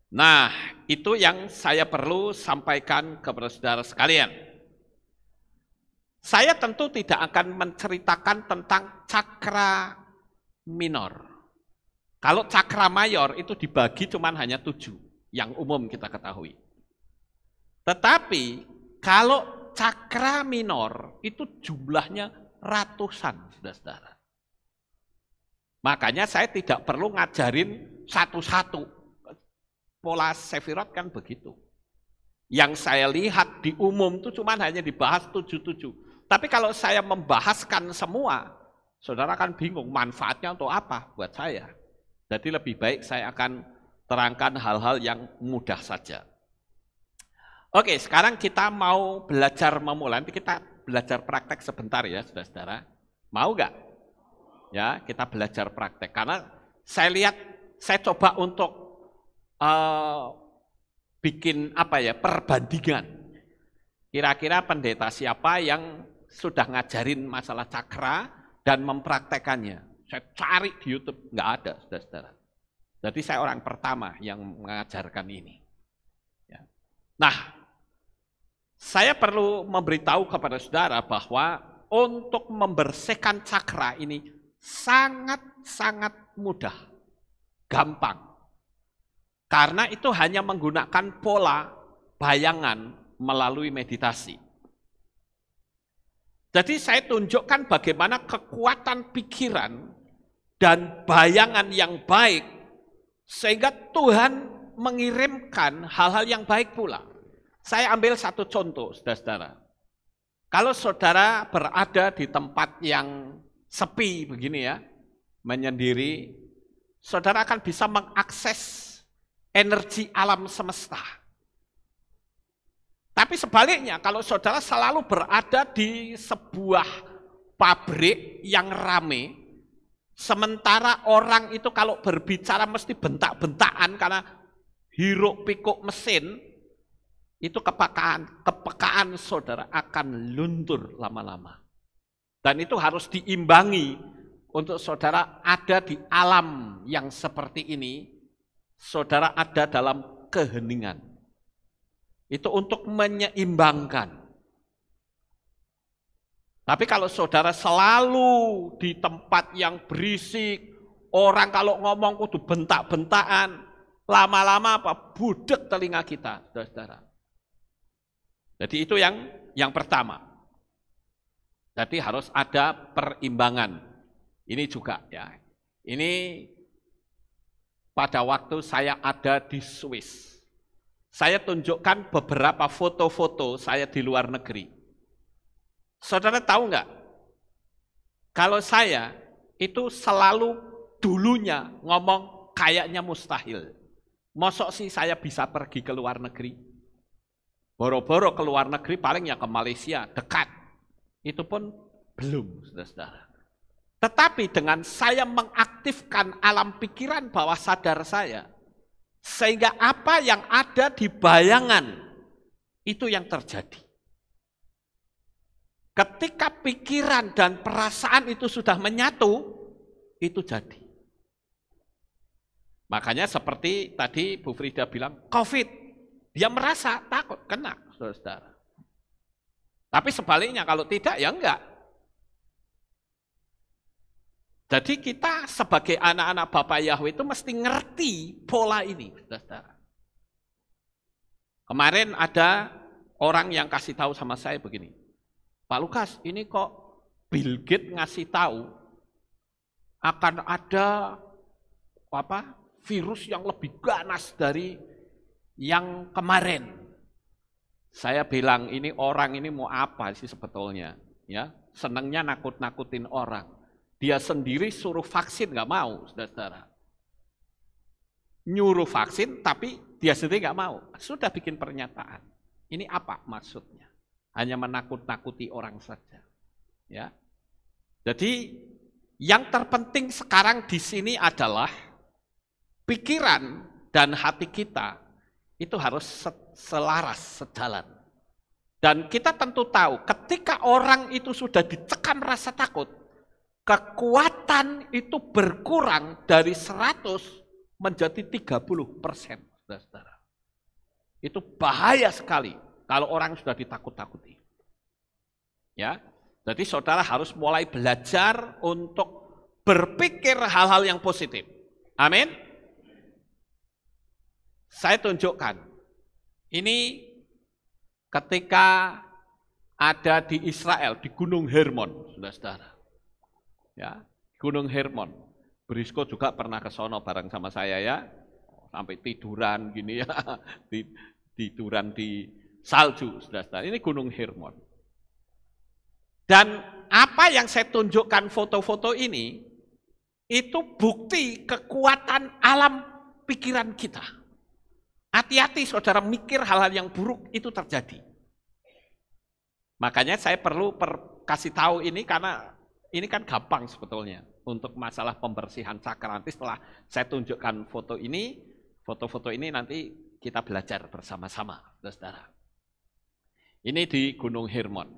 Nah, itu yang saya perlu sampaikan kepada saudara sekalian. Saya tentu tidak akan menceritakan tentang cakra minor. Kalau cakra mayor itu dibagi cuma hanya 7, yang umum kita ketahui. Tetapi Kalau cakra minor itu jumlahnya ratusan, saudara-saudara. Makanya saya tidak perlu ngajarin satu-satu. Pola Sefirot kan begitu. Yang saya lihat di umum itu cuma hanya dibahas 7-7. Tapi kalau saya membahaskan semua, saudara kan bingung manfaatnya untuk apa buat saya. Jadi lebih baik saya akan terangkan hal-hal yang mudah saja. Oke, sekarang kita mau belajar memulai. Nanti kita belajar praktek sebentar ya, saudara-saudara. Mau nggak? Ya, kita belajar praktek. Karena saya lihat, saya coba untuk bikin perbandingan. Kira-kira pendeta siapa yang sudah ngajarin masalah cakra dan mempraktekannya. Saya cari di YouTube, nggak ada, saudara-saudara. Jadi saya orang pertama yang mengajarkan ini. Ya. Nah, saya perlu memberitahu kepada saudara bahwa untuk membersihkan cakra ini sangat-sangat mudah, gampang. Karena itu hanya menggunakan pola bayangan melalui meditasi. Jadi saya tunjukkan bagaimana kekuatan pikiran dan bayangan yang baik sehingga Tuhan mengirimkan hal-hal yang baik pula. Saya ambil satu contoh, saudara-saudara. Kalau saudara berada di tempat yang sepi begini ya, menyendiri, saudara akan bisa mengakses energi alam semesta. Tapi sebaliknya, kalau saudara selalu berada di sebuah pabrik yang rame, sementara orang itu kalau berbicara mesti bentak-bentakan karena hiruk pikuk mesin, itu kepekaan saudara akan luntur lama-lama. Dan itu harus diimbangi untuk saudara ada di alam yang seperti ini, saudara ada dalam keheningan. Itu untuk menyeimbangkan. Tapi kalau saudara selalu di tempat yang berisik, orang kalau ngomong kudu bentak-bentakan, lama-lama budek telinga kita, saudara. Jadi itu yang pertama. Jadi harus ada perimbangan. Ini juga ya. Ini pada waktu saya ada di Swiss. Saya tunjukkan beberapa foto-foto saya di luar negeri. Saudara tahu nggak? Kalau saya itu selalu dulunya ngomong kayaknya mustahil. Mosok sih saya bisa pergi ke luar negeri? Boro-boro ke luar negeri paling ya ke Malaysia, dekat. Itu pun belum, saudara-saudara. Tetapi dengan saya mengaktifkan alam pikiran bawah sadar saya, sehingga apa yang ada di bayangan, itu yang terjadi. Ketika pikiran dan perasaan itu sudah menyatu, itu jadi. Makanya seperti tadi Bu Frida bilang, COVID, dia merasa takut, kena, saudara-saudara. Tapi sebaliknya kalau tidak, ya enggak. Jadi kita sebagai anak-anak Bapak Yahweh itu mesti ngerti pola ini, saudara. Kemarin ada orang yang kasih tahu sama saya begini, Pak Lukas, ini kok Bill Gates ngasih tahu akan ada virus yang lebih ganas dari yang kemarin. Saya bilang ini orang ini mau apa sih sebetulnya? Ya, senangnya nakut-nakutin orang. Dia sendiri suruh vaksin nggak mau, saudara-saudara. Nyuruh vaksin tapi dia sendiri nggak mau. Sudah bikin pernyataan. Ini apa maksudnya? Hanya menakut-nakuti orang saja. Ya. Jadi yang terpenting sekarang di sini adalah pikiran dan hati kita itu harus selaras, sejalan. Dan kita tentu tahu ketika orang itu sudah dicekam rasa takut, kekuatan itu berkurang dari 100 menjadi 30%, saudara. Itu bahaya sekali kalau orang sudah ditakut-takuti. Ya, jadi saudara harus mulai belajar untuk berpikir hal-hal yang positif. Amin. Saya tunjukkan. Ini ketika ada di Israel, di Gunung Hermon, saudara-saudara. Ya, Gunung Hermon. Brisco juga pernah ke sono bareng sama saya ya, sampai tiduran gini ya, tiduran di salju, saudara-saudara. Ini Gunung Hermon. Dan apa yang saya tunjukkan foto-foto ini, itu bukti kekuatan alam pikiran kita. Hati-hati saudara mikir hal-hal yang buruk itu terjadi. Makanya saya perlu kasih tahu ini karena ini kan gampang sebetulnya untuk masalah pembersihan cakra. Nanti setelah saya tunjukkan foto-foto ini nanti kita belajar bersama-sama, saudara. Ini di Gunung Hermon.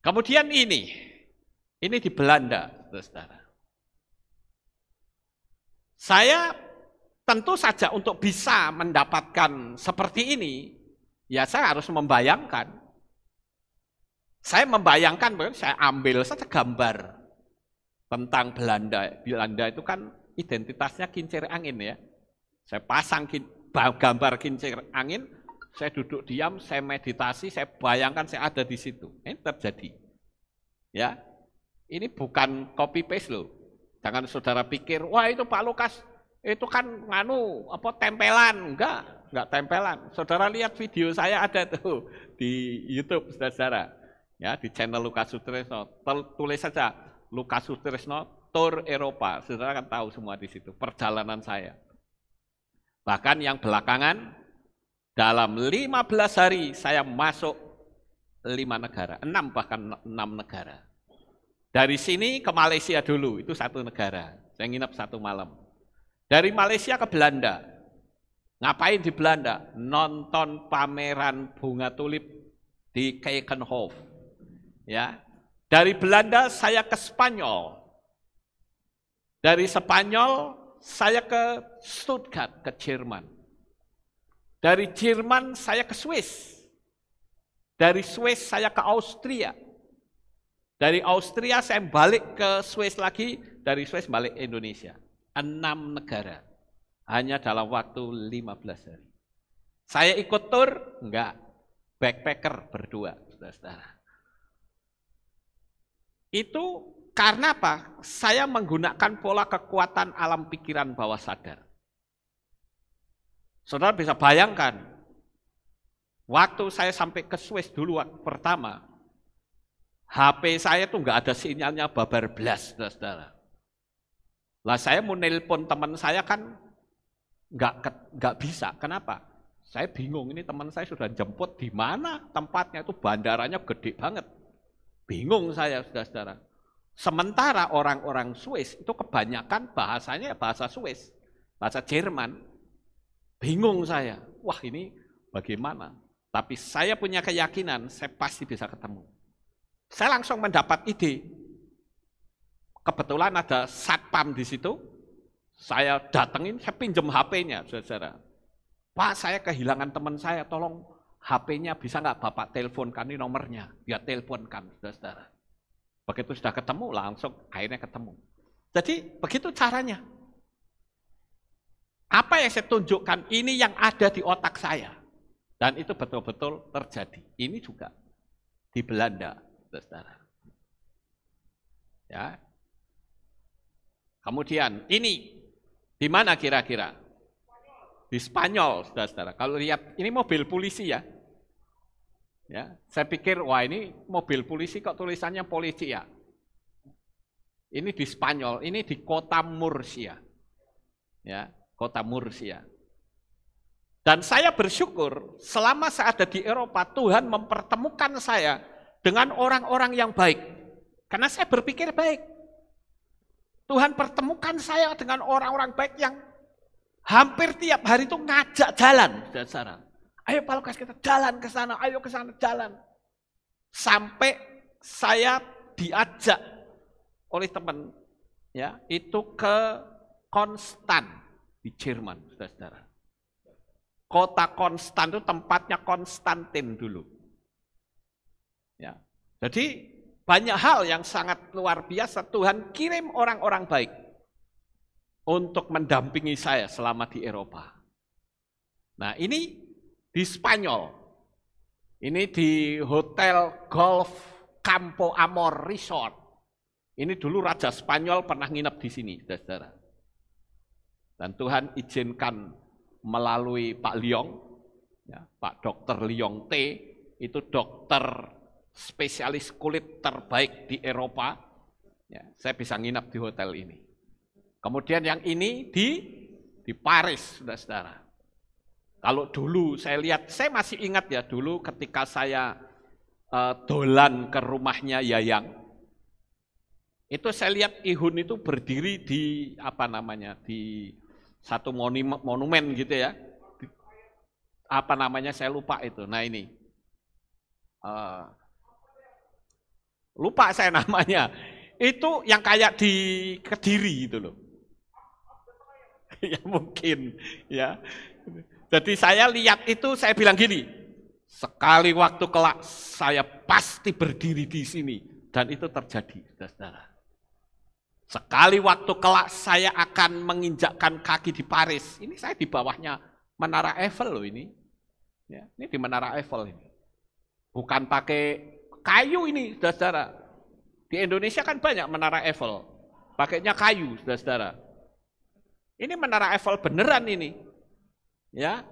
Kemudian ini di Belanda, saudara. Saya tentu saja untuk bisa mendapatkan seperti ini, ya saya harus membayangkan. Saya membayangkan, saya ambil saja gambar tentang Belanda. Belanda itu kan identitasnya kincir angin ya. Saya pasang gambar kincir angin, saya duduk diam, saya meditasi, saya bayangkan saya ada di situ. Ini terjadi. Ya, ini bukan copy paste loh. Jangan saudara pikir, wah itu Pak Lukas, itu kan tempelan. Enggak tempelan. Saudara lihat video saya ada tuh di YouTube, saudara. Ya, di channel Lukas Sutrisno. Tulis saja Lukas Sutrisno Tour Eropa. Saudara kan tahu semua di situ perjalanan saya. Bahkan yang belakangan dalam 15 hari saya masuk 5 negara, 6 bahkan 6 negara. Dari sini ke Malaysia dulu, itu 1 negara. Saya nginep 1 malam. Dari Malaysia ke Belanda. Ngapain di Belanda? Nonton pameran bunga tulip di Keikenhof. Ya. Dari Belanda saya ke Spanyol. Dari Spanyol saya ke Stuttgart, ke Jerman. Dari Jerman saya ke Swiss. Dari Swiss saya ke Austria. Dari Austria saya balik ke Swiss lagi, dari Swiss balik Indonesia. 6 negara. Hanya dalam waktu 15 hari. Saya ikut tur? Enggak. Backpacker berdua, saudara-saudara. Itu karena apa? Saya menggunakan pola kekuatan alam pikiran bawah sadar. Saudara bisa bayangkan, waktu saya sampai ke Swiss dulu pertama, HP saya tuh nggak ada sinyalnya babar blas, saudara. Lah saya mau nelpon teman saya kan nggak bisa. Kenapa? Saya bingung, ini teman saya sudah jemput di mana tempatnya, itu bandaranya gede banget. Bingung saya, saudara-saudara. Sementara orang-orang Swiss itu kebanyakan bahasanya bahasa Swiss, bahasa Jerman. Bingung saya, wah ini bagaimana? Tapi saya punya keyakinan, saya pasti bisa ketemu. Saya langsung mendapat ide. Kebetulan ada satpam di situ, saya datengin, saya pinjam HP-nya, saudara. Pak, saya kehilangan teman saya, tolong HP-nya bisa nggak Bapak teleponkan, ini nomornya, dia teleponkan, saudara. Begitu sudah ketemu, langsung akhirnya ketemu. Jadi begitu caranya. Apa yang saya tunjukkan, ini yang ada di otak saya. Dan itu betul-betul terjadi. Ini juga di Belanda, saudara. Ya. Kemudian ini di mana kira-kira? Di Spanyol, saudara-saudara. Kalau lihat ini mobil polisi ya. Ya, saya pikir wah ini mobil polisi kok tulisannya polisi ya. Ini di Spanyol, ini di kota Murcia. Ya, kota Murcia. Dan saya bersyukur selama saya ada di Eropa, Tuhan mempertemukan saya dengan orang-orang yang baik. Karena saya berpikir baik. Tuhan pertemukan saya dengan orang-orang baik yang hampir tiap hari itu ngajak jalan, saudara. Ayo Pak Lukas kita jalan ke sana, ayo ke sana jalan. Sampai saya diajak oleh teman ya, itu ke Konstan di Jerman, saudara. Kota Konstan itu tempatnya Konstantin dulu. Ya. Jadi banyak hal yang sangat luar biasa, Tuhan kirim orang-orang baik untuk mendampingi saya selama di Eropa. Nah ini di Spanyol. Ini di Hotel Golf Campo Amor Resort. Ini dulu Raja Spanyol pernah nginep di sini, saudara. Dan Tuhan izinkan melalui Pak Liong, ya, Pak Dr. Liong T, itu dokter spesialis kulit terbaik di Eropa. Ya, saya bisa nginep di hotel ini. Kemudian yang ini di Paris, saudara. Kalau dulu saya lihat, saya masih ingat ya dulu ketika saya dolan ke rumahnya Yayang, itu saya lihat Ihun itu berdiri di apa namanya, di satu monumen gitu ya, apa namanya saya lupa itu. Nah ini, lupa saya namanya. Itu yang kayak di Kediri gitu loh. Ya mungkin ya. Jadi saya lihat itu, saya bilang gini, sekali waktu kelak saya pasti berdiri di sini. Dan itu terjadi, saudara. Sekali waktu kelak saya akan menginjakkan kaki di Paris. Ini saya di bawahnya Menara Eiffel loh ini. Ya, ini di Menara Eiffel ini. Bukan pakai kayu ini, saudara. Di Indonesia kan banyak Menara Eiffel. Pakainya kayu, saudara. Ini Menara Eiffel beneran ini. Ya,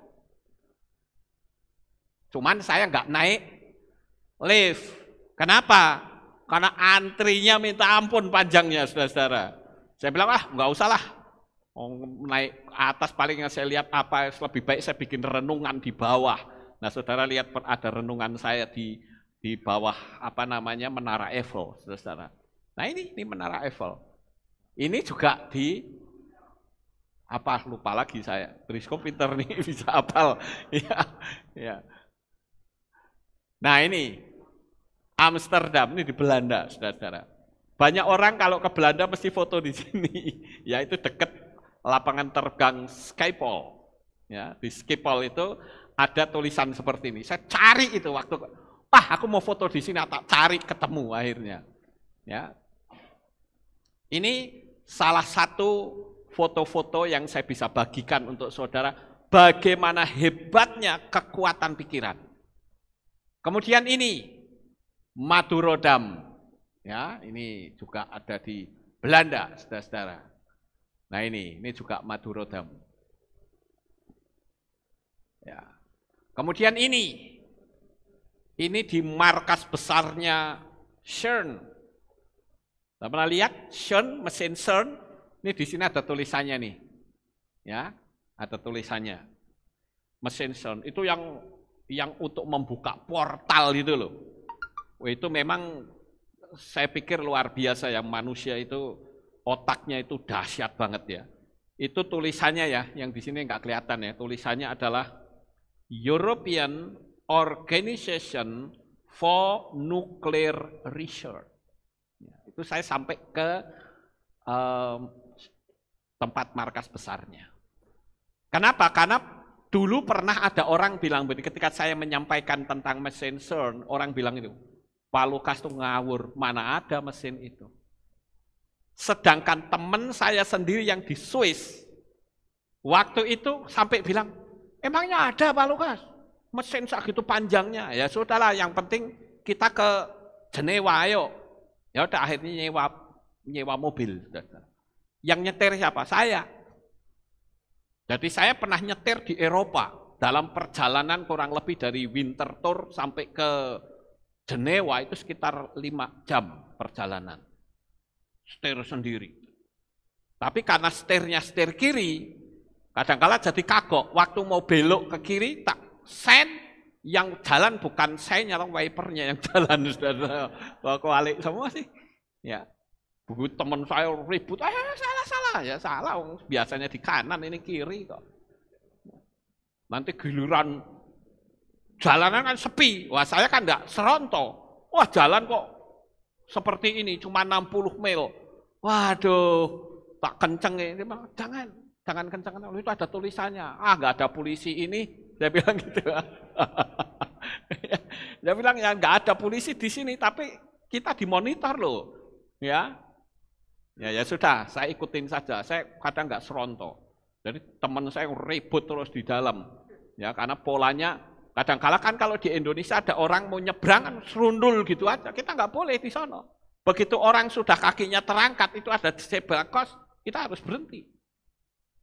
cuman saya nggak naik lift. Kenapa? Karena antrinya minta ampun panjangnya, saudara-saudara. Saya bilang, nggak usah lah. Naik atas palingnya saya lihat apa, lebih baik saya bikin renungan di bawah. Nah, saudara lihat ada renungan saya di bawah apa namanya Menara Eiffel, saudara-saudara. Nah ini Menara Eiffel. Ini juga di apa, lupa lagi saya. Brisco pinter nih, bisa hafal. Ya, ya. Nah ini Amsterdam, ini di Belanda, saudara-saudara. Banyak orang kalau ke Belanda mesti foto di sini. Ya, itu dekat lapangan terbang Schiphol. Ya, di Schiphol itu ada tulisan seperti ini. Saya cari itu waktu, aku mau foto di sini, tak cari ketemu akhirnya. Ya, ini salah satu foto-foto yang saya bisa bagikan untuk saudara, bagaimana hebatnya kekuatan pikiran. Kemudian ini Madurodam, ya, ini juga ada di Belanda, saudara-saudara. Nah ini juga Madurodam. Ya. Kemudian ini di markas besarnya CERN. Pernah lihat CERN, mesin CERN? Ini di sini ada tulisannya nih, ya, ada tulisannya. Mesin CERN itu yang untuk membuka portal itu loh. Itu memang saya pikir luar biasa ya, manusia itu otaknya itu dahsyat banget ya. Itu tulisannya ya, yang di sini nggak kelihatan ya. Tulisannya adalah European Organization for Nuclear Research. Itu saya sampai ke tempat markas besarnya. Kenapa? Karena dulu pernah ada orang bilang begini, ketika saya menyampaikan tentang mesin CERN, orang bilang itu, Pak Lukas tuh ngawur, mana ada mesin itu. Sedangkan teman saya sendiri yang di Swiss, waktu itu sampai bilang, emangnya ada Pak Lukas? Mesin segitu panjangnya. Ya sudahlah, yang penting kita ke Jenewa, ayo. Ya udah, akhirnya nyewa mobil. Yang nyetir siapa? Saya. Jadi saya pernah nyetir di Eropa dalam perjalanan kurang lebih dari Winterthur sampai ke Jenewa itu sekitar 5 jam perjalanan. Setir sendiri. Tapi karena setirnya setir kiri, kadang-kala jadi kagok. Waktu mau belok ke kiri, tak sen, yang jalan bukan sen, nyalong wipernya yang jalan. Sudah balik semua sih. Ya. Begitu teman saya ribut, salah, ya salah, biasanya di kanan, ini kiri kok. Nanti giliran jalanan kan sepi, wah saya kan enggak seronto, wah jalan kok seperti ini, cuma 60 mil, waduh, tak kenceng ini, jangan kenceng, itu ada tulisannya, enggak ada polisi ini, saya bilang gitu. Dia bilang ya enggak ada polisi di sini, tapi kita dimonitor loh, ya. Ya sudah, saya ikutin saja. Saya kadang nggak seronto. Jadi teman saya ribut terus di dalam, ya karena polanya Kadang-kala kan kalau di Indonesia ada orang mau nyebrang kan serundul gitu aja, kita nggak boleh di sana. Begitu orang sudah kakinya terangkat, itu ada zebra cross, kita harus berhenti.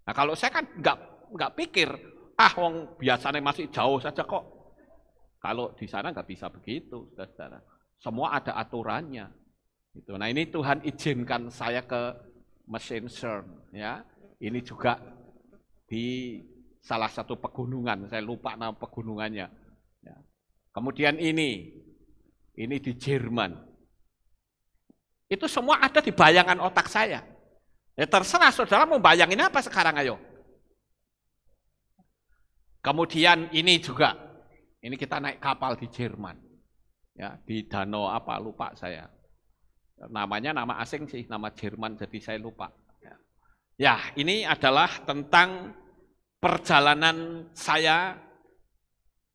Nah kalau saya kan nggak pikir, wong biasanya masih jauh saja kok. Kalau di sana nggak bisa begitu, saudara. Semua ada aturannya. Gitu. Nah ini Tuhan izinkan saya ke mesin CERN, ya. Ini juga di salah satu pegunungan, saya lupa nama pegunungannya. Ya. Kemudian ini di Jerman. Itu semua ada di bayangan otak saya. Ya terserah saudara mau bayangin apa sekarang, ayo. Kemudian ini juga, ini kita naik kapal di Jerman. Ya, di danau apa, lupa saya. Namanya nama asing sih, nama Jerman, jadi saya lupa. Ya, ini adalah tentang perjalanan saya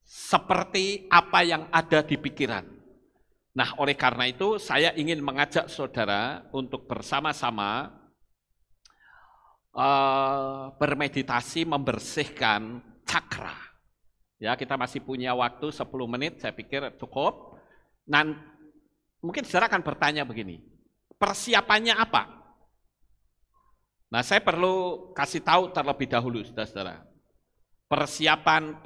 seperti apa yang ada di pikiran. Nah, oleh karena itu saya ingin mengajak saudara untuk bersama-sama bermeditasi membersihkan cakra. Ya, kita masih punya waktu 10 menit, saya pikir cukup. Mungkin saudara akan bertanya begini, persiapannya apa? Nah, saya perlu kasih tahu terlebih dahulu, saudara-saudara. Persiapan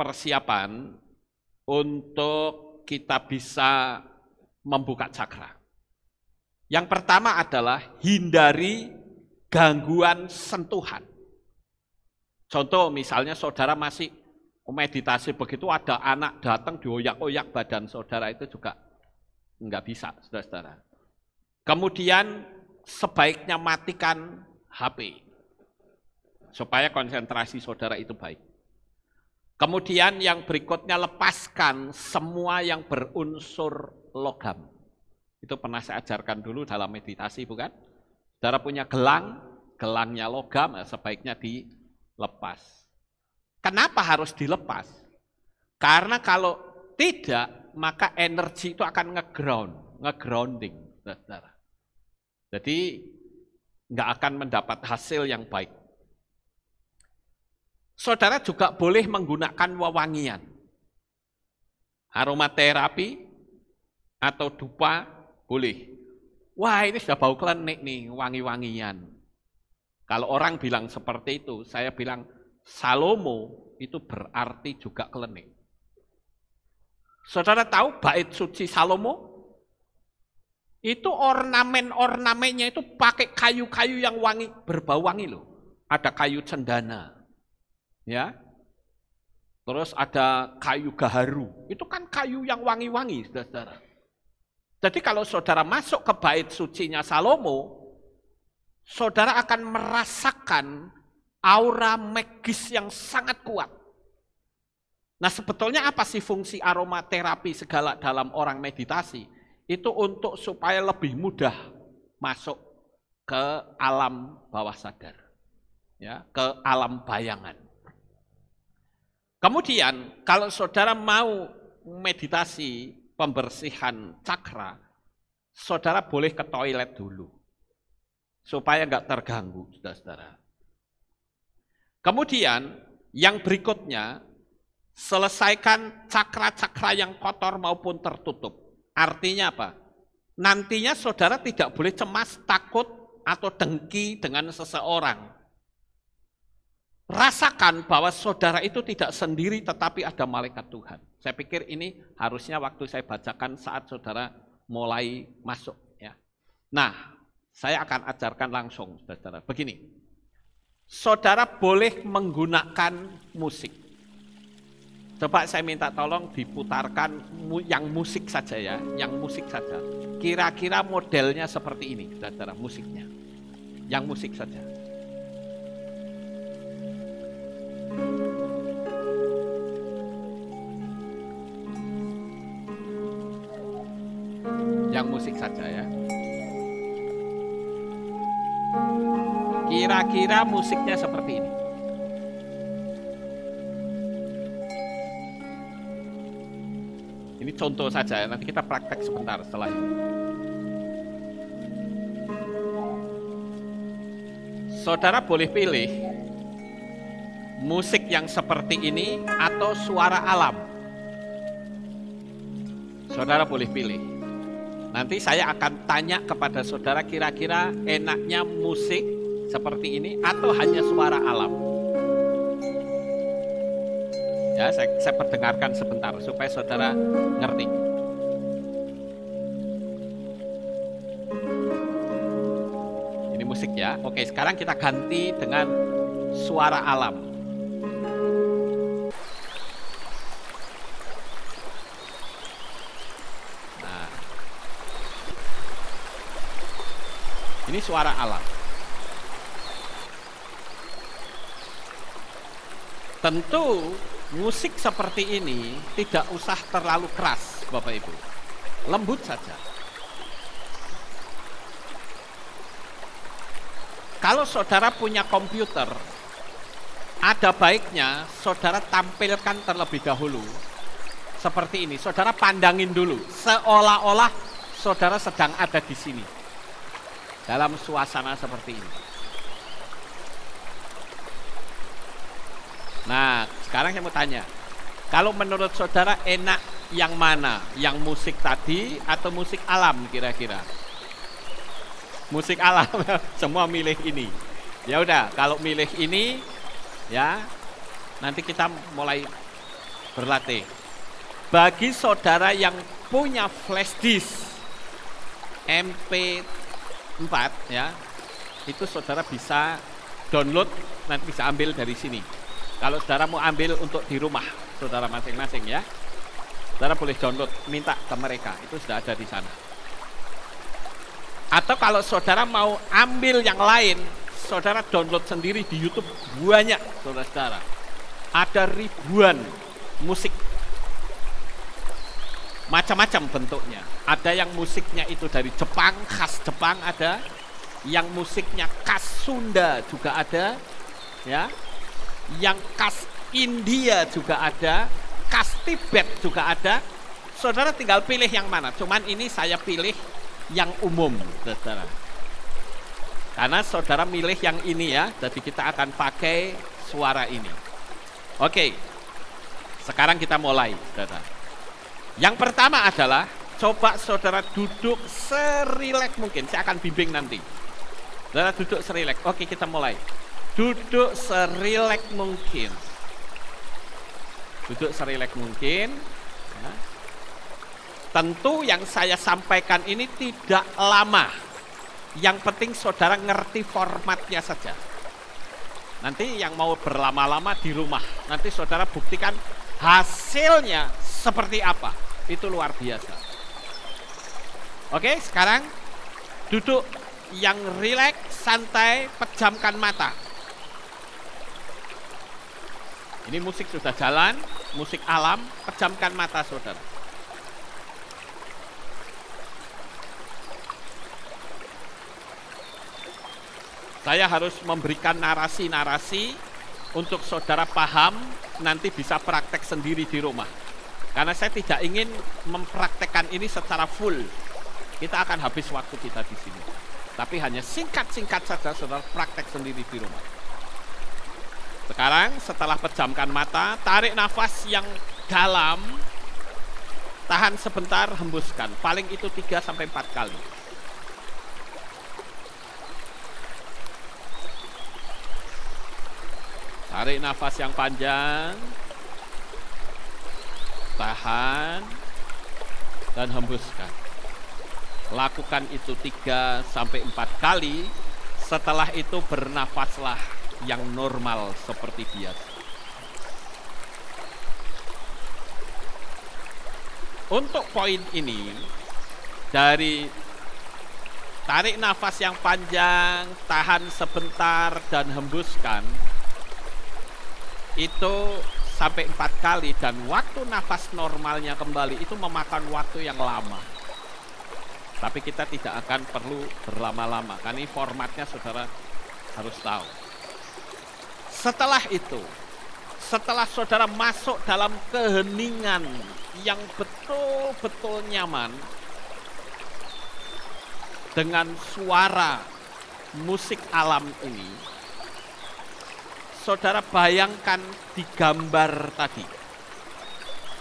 untuk kita bisa membuka cakra. Yang pertama adalah hindari gangguan sentuhan. Contoh misalnya saudara masih meditasi begitu ada anak datang dioyak-oyak badan saudara, itu juga enggak bisa, saudara-saudara. Kemudian sebaiknya matikan HP, supaya konsentrasi saudara itu baik. Kemudian yang berikutnya, lepaskan semua yang berunsur logam. Itu pernah saya ajarkan dulu dalam meditasi, bukan? Saudara punya gelangnya logam, sebaiknya dilepas. Kenapa harus dilepas? Karena kalau tidak, maka energi itu akan ngegrounding, saudara. Jadi nggak akan mendapat hasil yang baik. Saudara juga boleh menggunakan wewangian, aromaterapi atau dupa boleh. Wah, ini sudah bau klenik nih, wangi-wangian. Kalau orang bilang seperti itu, saya bilang Salomo itu berarti juga klenik. Saudara tahu bait suci Salomo? Itu ornamen-ornamennya itu pakai kayu-kayu yang wangi, berbau wangi loh. Ada kayu cendana, ya. Terus ada kayu gaharu. Itu kan kayu yang wangi-wangi, saudara. Jadi kalau saudara masuk ke bait sucinya Salomo, saudara akan merasakan aura magis yang sangat kuat. Nah, sebetulnya apa sih fungsi aromaterapi segala dalam orang meditasi? Itu untuk supaya lebih mudah masuk ke alam bawah sadar, ya, ke alam bayangan. Kemudian kalau saudara mau meditasi pembersihan cakra, saudara boleh ke toilet dulu supaya nggak terganggu, saudara-saudara. Kemudian yang berikutnya, selesaikan cakra-cakra yang kotor maupun tertutup. Artinya apa? Nantinya saudara tidak boleh cemas, takut, atau dengki dengan seseorang. Rasakan bahwa saudara itu tidak sendiri, tetapi ada malaikat Tuhan. Saya pikir ini harusnya waktu saya bacakan saat saudara mulai masuk. Ya. Nah, saya akan ajarkan langsung, saudara. Begini, saudara boleh menggunakan musik. Coba saya minta tolong diputarkan yang musik saja ya, yang musik saja. Kira-kira modelnya seperti ini, saudara, musiknya. Yang musik saja. Yang musik saja ya. Kira-kira musiknya seperti ini. Ini contoh saja, nanti kita praktek sebentar setelah ini. Saudara boleh pilih musik yang seperti ini atau suara alam. Saudara boleh pilih. Nanti saya akan tanya kepada saudara kira-kira enaknya musik seperti ini atau hanya suara alam. Ya, saya perdengarkan sebentar supaya saudara ngerti. Ini musik ya. Oke, sekarang kita ganti dengan suara alam. Ini suara alam. Tentu musik seperti ini tidak usah terlalu keras, Bapak Ibu. Lembut saja. Kalau saudara punya komputer, ada baiknya saudara tampilkan terlebih dahulu. Seperti ini, saudara pandangin dulu. Seolah-olah saudara sedang ada di sini. Dalam suasana seperti ini. Nah, sekarang saya mau tanya. Kalau menurut saudara enak yang mana? Yang musik tadi atau musik alam kira-kira? Musik alam, semua milih ini. Ya udah, kalau milih ini, ya nanti kita mulai berlatih. Bagi saudara yang punya flash disk MP4 ya, itu saudara bisa download, nanti bisa ambil dari sini. Kalau saudara mau ambil untuk di rumah saudara masing-masing ya, saudara boleh download, minta ke mereka, itu sudah ada di sana. Atau kalau saudara mau ambil yang lain, saudara download sendiri di YouTube, banyak saudara-saudara. Ada ribuan musik, macam-macam bentuknya. Ada yang musiknya itu dari Jepang, khas Jepang ada, yang musiknya khas Sunda juga ada, ya, yang khas India juga ada, khas Tibet juga ada. Saudara tinggal pilih yang mana. Cuman ini saya pilih yang umum, saudara. Karena saudara milih yang ini ya, jadi kita akan pakai suara ini. Oke, sekarang kita mulai, saudara. Yang pertama adalah coba saudara duduk serileks mungkin. Saya akan bimbing nanti. Saudara duduk serileks. Oke, kita mulai. Duduk serileks mungkin. Duduk serileks mungkin. Ya. Tentu yang saya sampaikan ini tidak lama. Yang penting saudara ngerti formatnya saja. Nanti yang mau berlama-lama di rumah, nanti saudara buktikan hasilnya seperti apa. Itu luar biasa. Oke, sekarang duduk yang rileks, santai, pejamkan mata. Ini musik sudah jalan, musik alam, pejamkan mata saudara. Saya harus memberikan narasi-narasi untuk saudara paham, nanti bisa praktek sendiri di rumah. Karena saya tidak ingin mempraktekkan ini secara full. Kita akan habis waktu kita di sini. Tapi hanya singkat-singkat saja saudara praktek sendiri di rumah. Sekarang setelah pejamkan mata, tarik nafas yang dalam, tahan sebentar, hembuskan. Paling itu 3-4 kali. Tarik nafas yang panjang, tahan, dan hembuskan. Lakukan itu 3-4 kali, setelah itu bernafaslah yang normal seperti biasa. Untuk poin ini, dari tarik nafas yang panjang, tahan sebentar, dan hembuskan, itu sampai 4 kali, dan waktu nafas normalnya kembali itu memakan waktu yang lama. Tapi kita tidak akan perlu berlama-lama, karena ini formatnya saudara harus tahu. Setelah itu, setelah saudara masuk dalam keheningan yang betul-betul nyaman, dengan suara musik alam ini, saudara bayangkan di gambar tadi,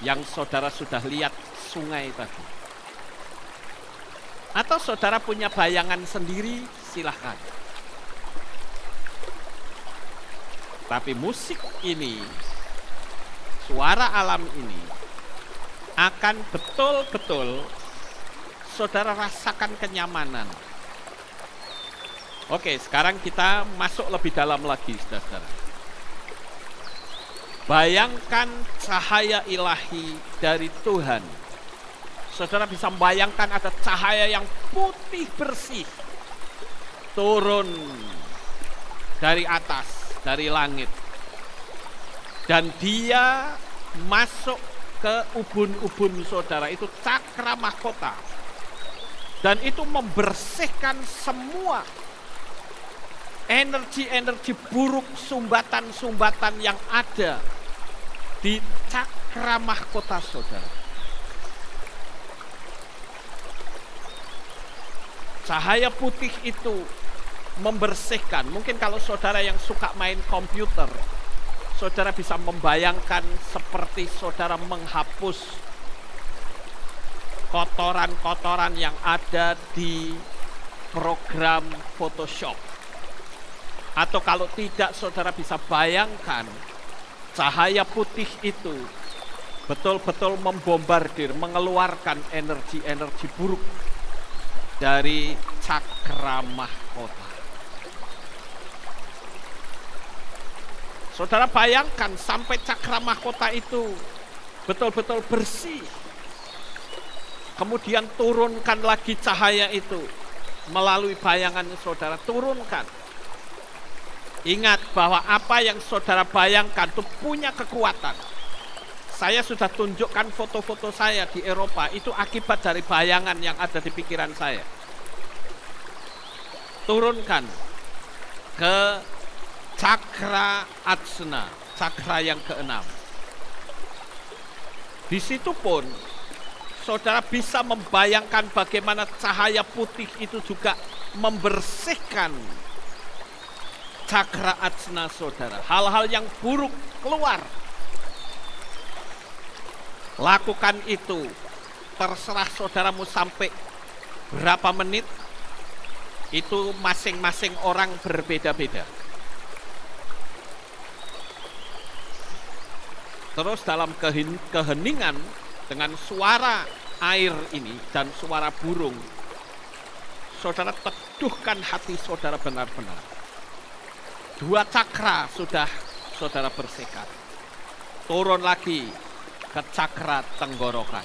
yang saudara sudah lihat sungai tadi. Atau saudara punya bayangan sendiri, silahkan. Tapi musik ini, suara alam ini, akan betul-betul saudara rasakan kenyamanan. Oke, sekarang kita masuk lebih dalam lagi, saudara. Bayangkan cahaya ilahi dari Tuhan. Saudara bisa membayangkan ada cahaya yang putih bersih turun dari atas, dari langit. Dan dia masuk ke ubun-ubun saudara, itu cakra mahkota. Dan itu membersihkan semua energi-energi buruk, sumbatan-sumbatan yang ada di cakra mahkota saudara. Cahaya putih itu membersihkan. Mungkin kalau saudara yang suka main komputer, saudara bisa membayangkan seperti saudara menghapus kotoran-kotoran yang ada di program Photoshop. Atau kalau tidak, saudara bisa bayangkan cahaya putih itu betul-betul membombardir, mengeluarkan energi-energi buruk dari cakra mahkota. Saudara bayangkan sampai cakra mahkota itu betul-betul bersih. Kemudian turunkan lagi cahaya itu melalui bayangan saudara, turunkan. Ingat bahwa apa yang saudara bayangkan itu punya kekuatan. Saya sudah tunjukkan foto-foto saya di Eropa, itu akibat dari bayangan yang ada di pikiran saya. Turunkan ke cakra Ajna, cakra yang keenam. Di situ pun saudara bisa membayangkan bagaimana cahaya putih itu juga membersihkan cakra Ajna saudara. Hal-hal yang buruk keluar. Lakukan itu. Terserah saudaramu sampai berapa menit. Itu masing-masing orang berbeda-beda. Terus dalam keheningan dengan suara air ini dan suara burung, saudara teduhkan hati saudara benar-benar. 2 cakra sudah saudara bersihkan. Turun lagi ke cakra tenggorokan.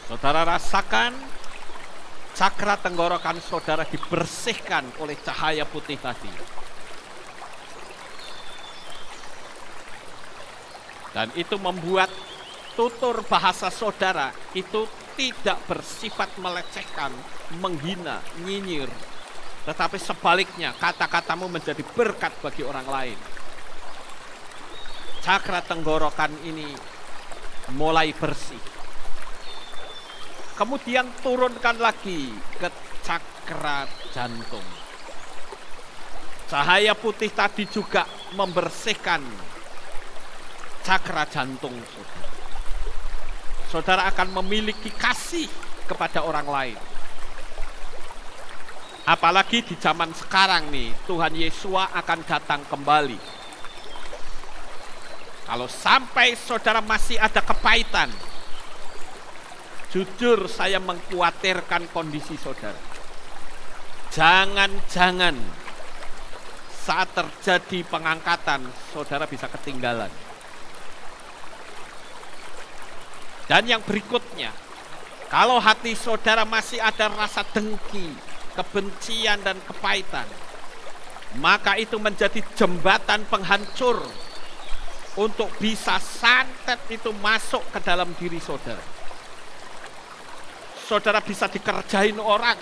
Saudara rasakan cakra tenggorokan saudara dibersihkan oleh cahaya putih tadi. Dan itu membuat tutur bahasa saudara itu tidak bersifat melecehkan, menghina, nyinyir. Tetapi sebaliknya, kata-katamu menjadi berkat bagi orang lain. Cakra tenggorokan ini mulai bersih. Kemudian turunkan lagi ke cakra jantung. Cahaya putih tadi juga membersihkan cakra jantung saudara. Saudara akan memiliki kasih kepada orang lain. Apalagi di zaman sekarang nih, Tuhan Yesus akan datang kembali. Kalau sampai saudara masih ada kepahitan, jujur saya mengkhawatirkan kondisi saudara. Jangan-jangan saat terjadi pengangkatan, saudara bisa ketinggalan. Dan yang berikutnya, kalau hati saudara masih ada rasa dengki, kebencian dan kepahitan, maka itu menjadi jembatan penghancur untuk bisa santet itu masuk ke dalam diri saudara. Saudara bisa dikerjain orang.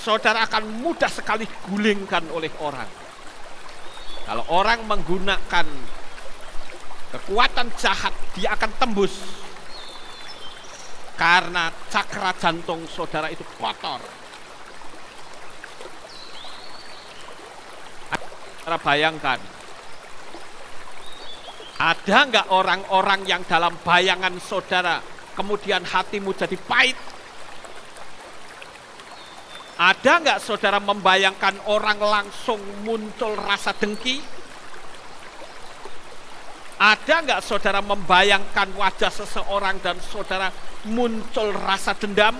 Saudara akan mudah sekali gulingkan oleh orang. Kalau orang menggunakan kekuatan jahat, dia akan tembus. Karena cakra jantung saudara itu kotor. Saudara bayangkan, ada nggak orang-orang yang dalam bayangan saudara kemudian hatimu jadi pahit? Ada nggak saudara membayangkan orang langsung muncul rasa dengki? Ada nggak saudara membayangkan wajah seseorang dan saudara muncul rasa dendam?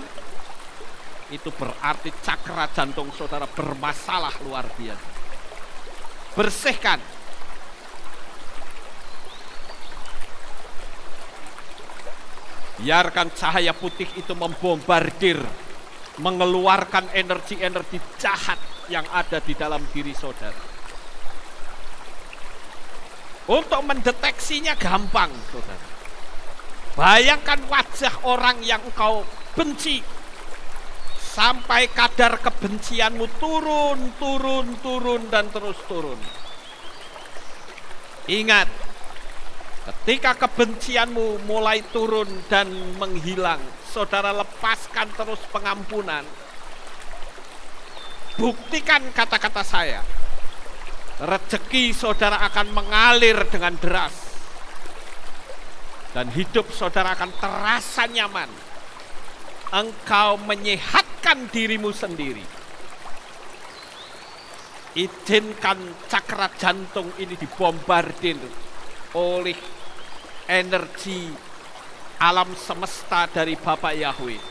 Itu berarti cakra jantung saudara bermasalah luar biasa. Bersihkan. Biarkan cahaya putih itu membombardir, mengeluarkan energi-energi jahat yang ada di dalam diri saudara. Untuk mendeteksinya gampang, saudara. Bayangkan wajah orang yang engkau benci, sampai kadar kebencianmu turun, dan terus turun. Ingat, ketika kebencianmu mulai turun dan menghilang, saudara lepaskan terus pengampunan. Buktikan kata-kata saya. Rezeki saudara akan mengalir dengan deras. Dan hidup saudara akan terasa nyaman. Engkau menyehatkan dirimu sendiri. Izinkan cakra jantung ini dibombardir oleh energi alam semesta dari Bapa Yahweh.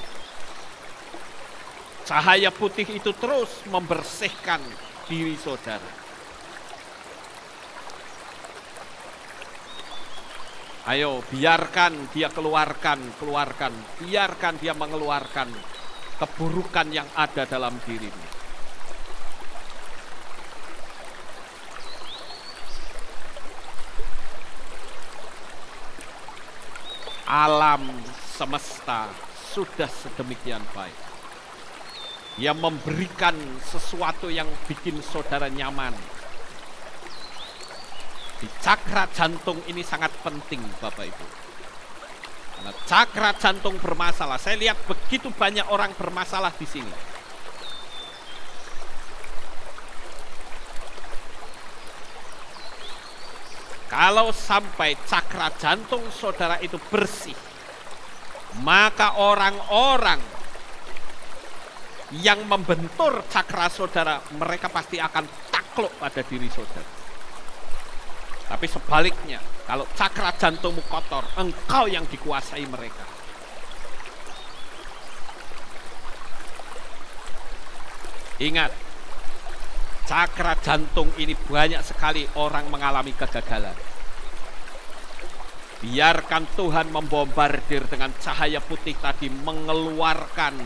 Cahaya putih itu terus membersihkan diri saudara. Ayo, biarkan dia keluarkan. Biarkan dia mengeluarkan keburukan yang ada dalam dirimu. Alam semesta sudah sedemikian baik. Dia memberikan sesuatu yang bikin saudara nyaman. Di cakra jantung ini sangat penting, Bapak Ibu. Karena cakra jantung bermasalah. Saya lihat begitu banyak orang bermasalah di sini. Kalau sampai cakra jantung saudara itu bersih, maka orang-orang yang membentur cakra saudara, mereka pasti akan takluk pada diri saudara. Tapi sebaliknya, kalau cakra jantungmu kotor, engkau yang dikuasai mereka. Ingat, cakra jantung ini banyak sekali orang mengalami kegagalan. Biarkan Tuhan membombardir dengan cahaya putih tadi, mengeluarkan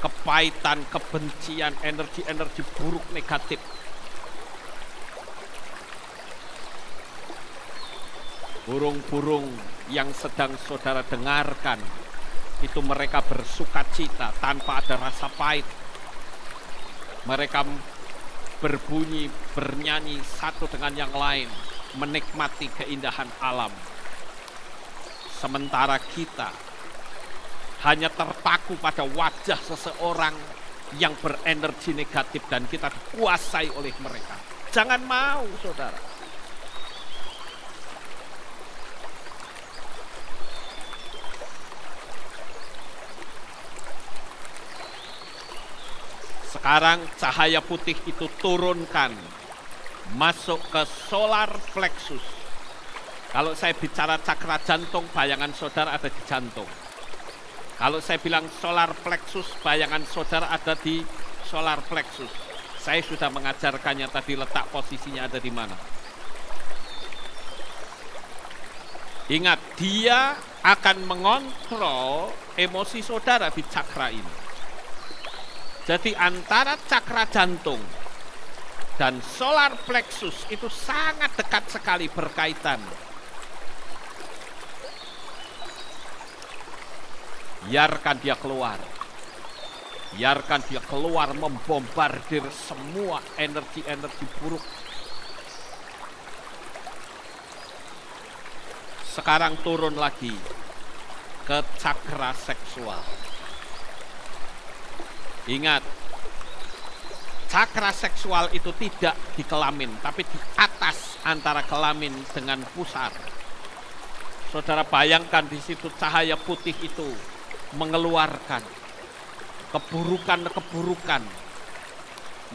kepahitan, kebencian, energi-energi buruk negatif. Burung-burung yang sedang saudara dengarkan, itu mereka bersuka cita tanpa ada rasa pahit. Mereka berbunyi, bernyanyi satu dengan yang lain, menikmati keindahan alam. Sementara kita hanya terpaku pada wajah seseorang yang berenergi negatif dan kita dikuasai oleh mereka. Jangan mau, saudara. Sekarang cahaya putih itu turunkan, masuk ke solar plexus. Kalau saya bicara cakra jantung, bayangan saudara ada di jantung. Kalau saya bilang solar plexus, bayangan saudara ada di solar plexus. Saya sudah mengajarkannya tadi, letak posisinya ada di mana. Ingat, dia akan mengontrol emosi saudara di cakra ini. Jadi antara cakra jantung dan solar plexus itu sangat dekat sekali berkaitan. Biarkan dia keluar. Biarkan dia keluar membombardir semua energi-energi buruk. Sekarang turun lagi ke cakra seksual. Ingat, Cakra seksual itu tidak di kelamin, tapi di atas antara kelamin dengan pusar. Saudara bayangkan di situ cahaya putih itu mengeluarkan keburukan-keburukan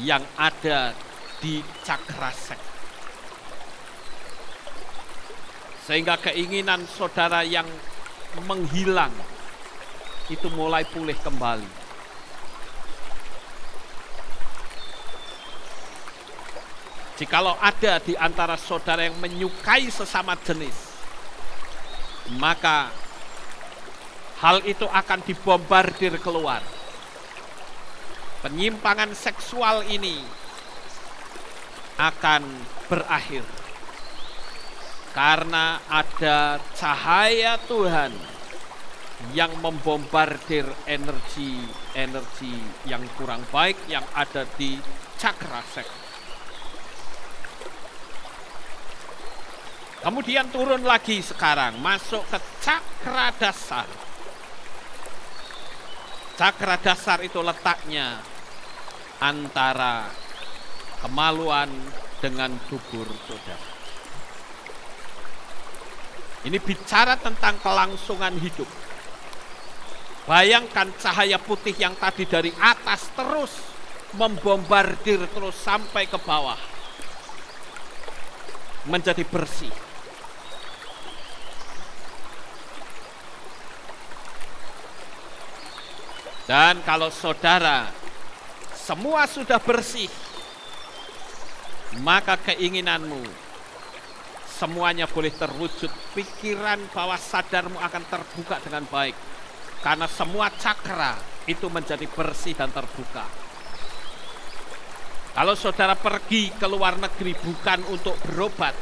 yang ada di cakra seks. Sehingga keinginan saudara yang menghilang itu mulai pulih kembali. Jikalau ada di antara saudara yang menyukai sesama jenis, maka hal itu akan dibombardir keluar. Penyimpangan seksual ini akan berakhir karena ada cahaya Tuhan yang membombardir energi yang kurang baik yang ada di cakra seks. Kemudian turun lagi sekarang, masuk ke cakra dasar. Cakra dasar itu letaknya antara kemaluan dengan dubur saudara. Ini bicara tentang kelangsungan hidup. Bayangkan cahaya putih yang tadi dari atas terus membombardir terus sampai ke bawah. Menjadi bersih. Dan kalau saudara semua sudah bersih, maka keinginanmu semuanya boleh terwujud. Pikiran bawah sadarmu akan terbuka dengan baik. Karena semua cakra itu menjadi bersih dan terbuka. Kalau saudara pergi ke luar negeri bukan untuk berobat,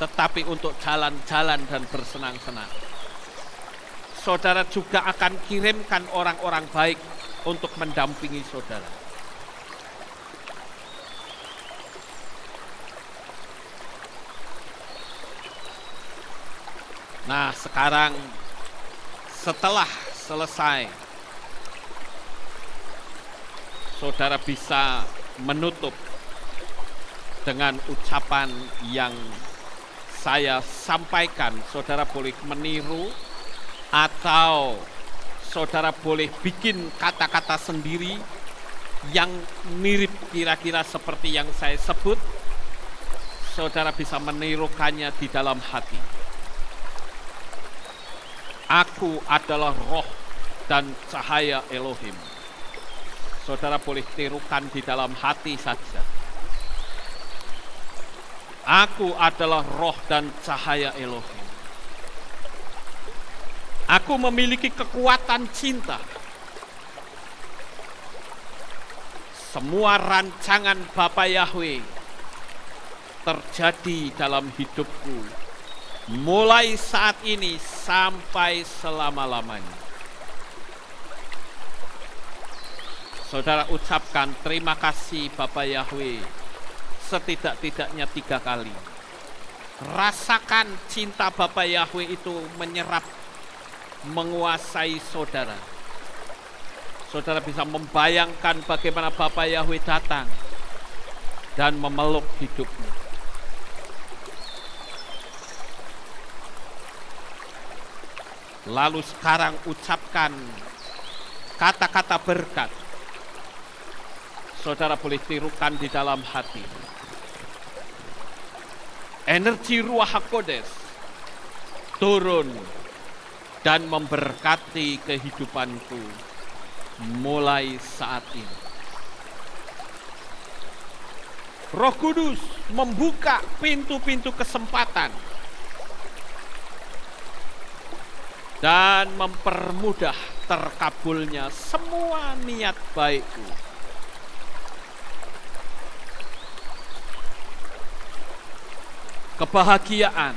tetapi untuk jalan-jalan dan bersenang-senang. Saudara juga akan kirimkan orang-orang baik untuk mendampingi saudara. Nah, sekarang setelah selesai, saudara bisa menutup dengan ucapan yang saya sampaikan. Saudara boleh meniru atau saudara boleh bikin kata-kata sendiri yang mirip kira-kira seperti yang saya sebut. Saudara bisa menirukannya di dalam hati. Aku adalah roh dan cahaya Elohim. Saudara boleh tirukan di dalam hati saja. Aku adalah roh dan cahaya Elohim. Aku memiliki kekuatan cinta. Semua rancangan Bapa Yahweh terjadi dalam hidupku, mulai saat ini sampai selama-lamanya. Saudara ucapkan terima kasih Bapa Yahweh setidak-tidaknya 3 kali. Rasakan cinta Bapa Yahweh itu menyerap, menguasai saudara. Saudara bisa membayangkan bagaimana Bapa Yahweh datang dan memeluk hidupmu. Lalu sekarang ucapkan kata-kata berkat. Saudara boleh tirukan di dalam hati. Energi Ruach HaKodes turun dan memberkati kehidupanku mulai saat ini. Roh Kudus membuka pintu-pintu kesempatan dan mempermudah terkabulnya semua niat baikku. Kebahagiaan,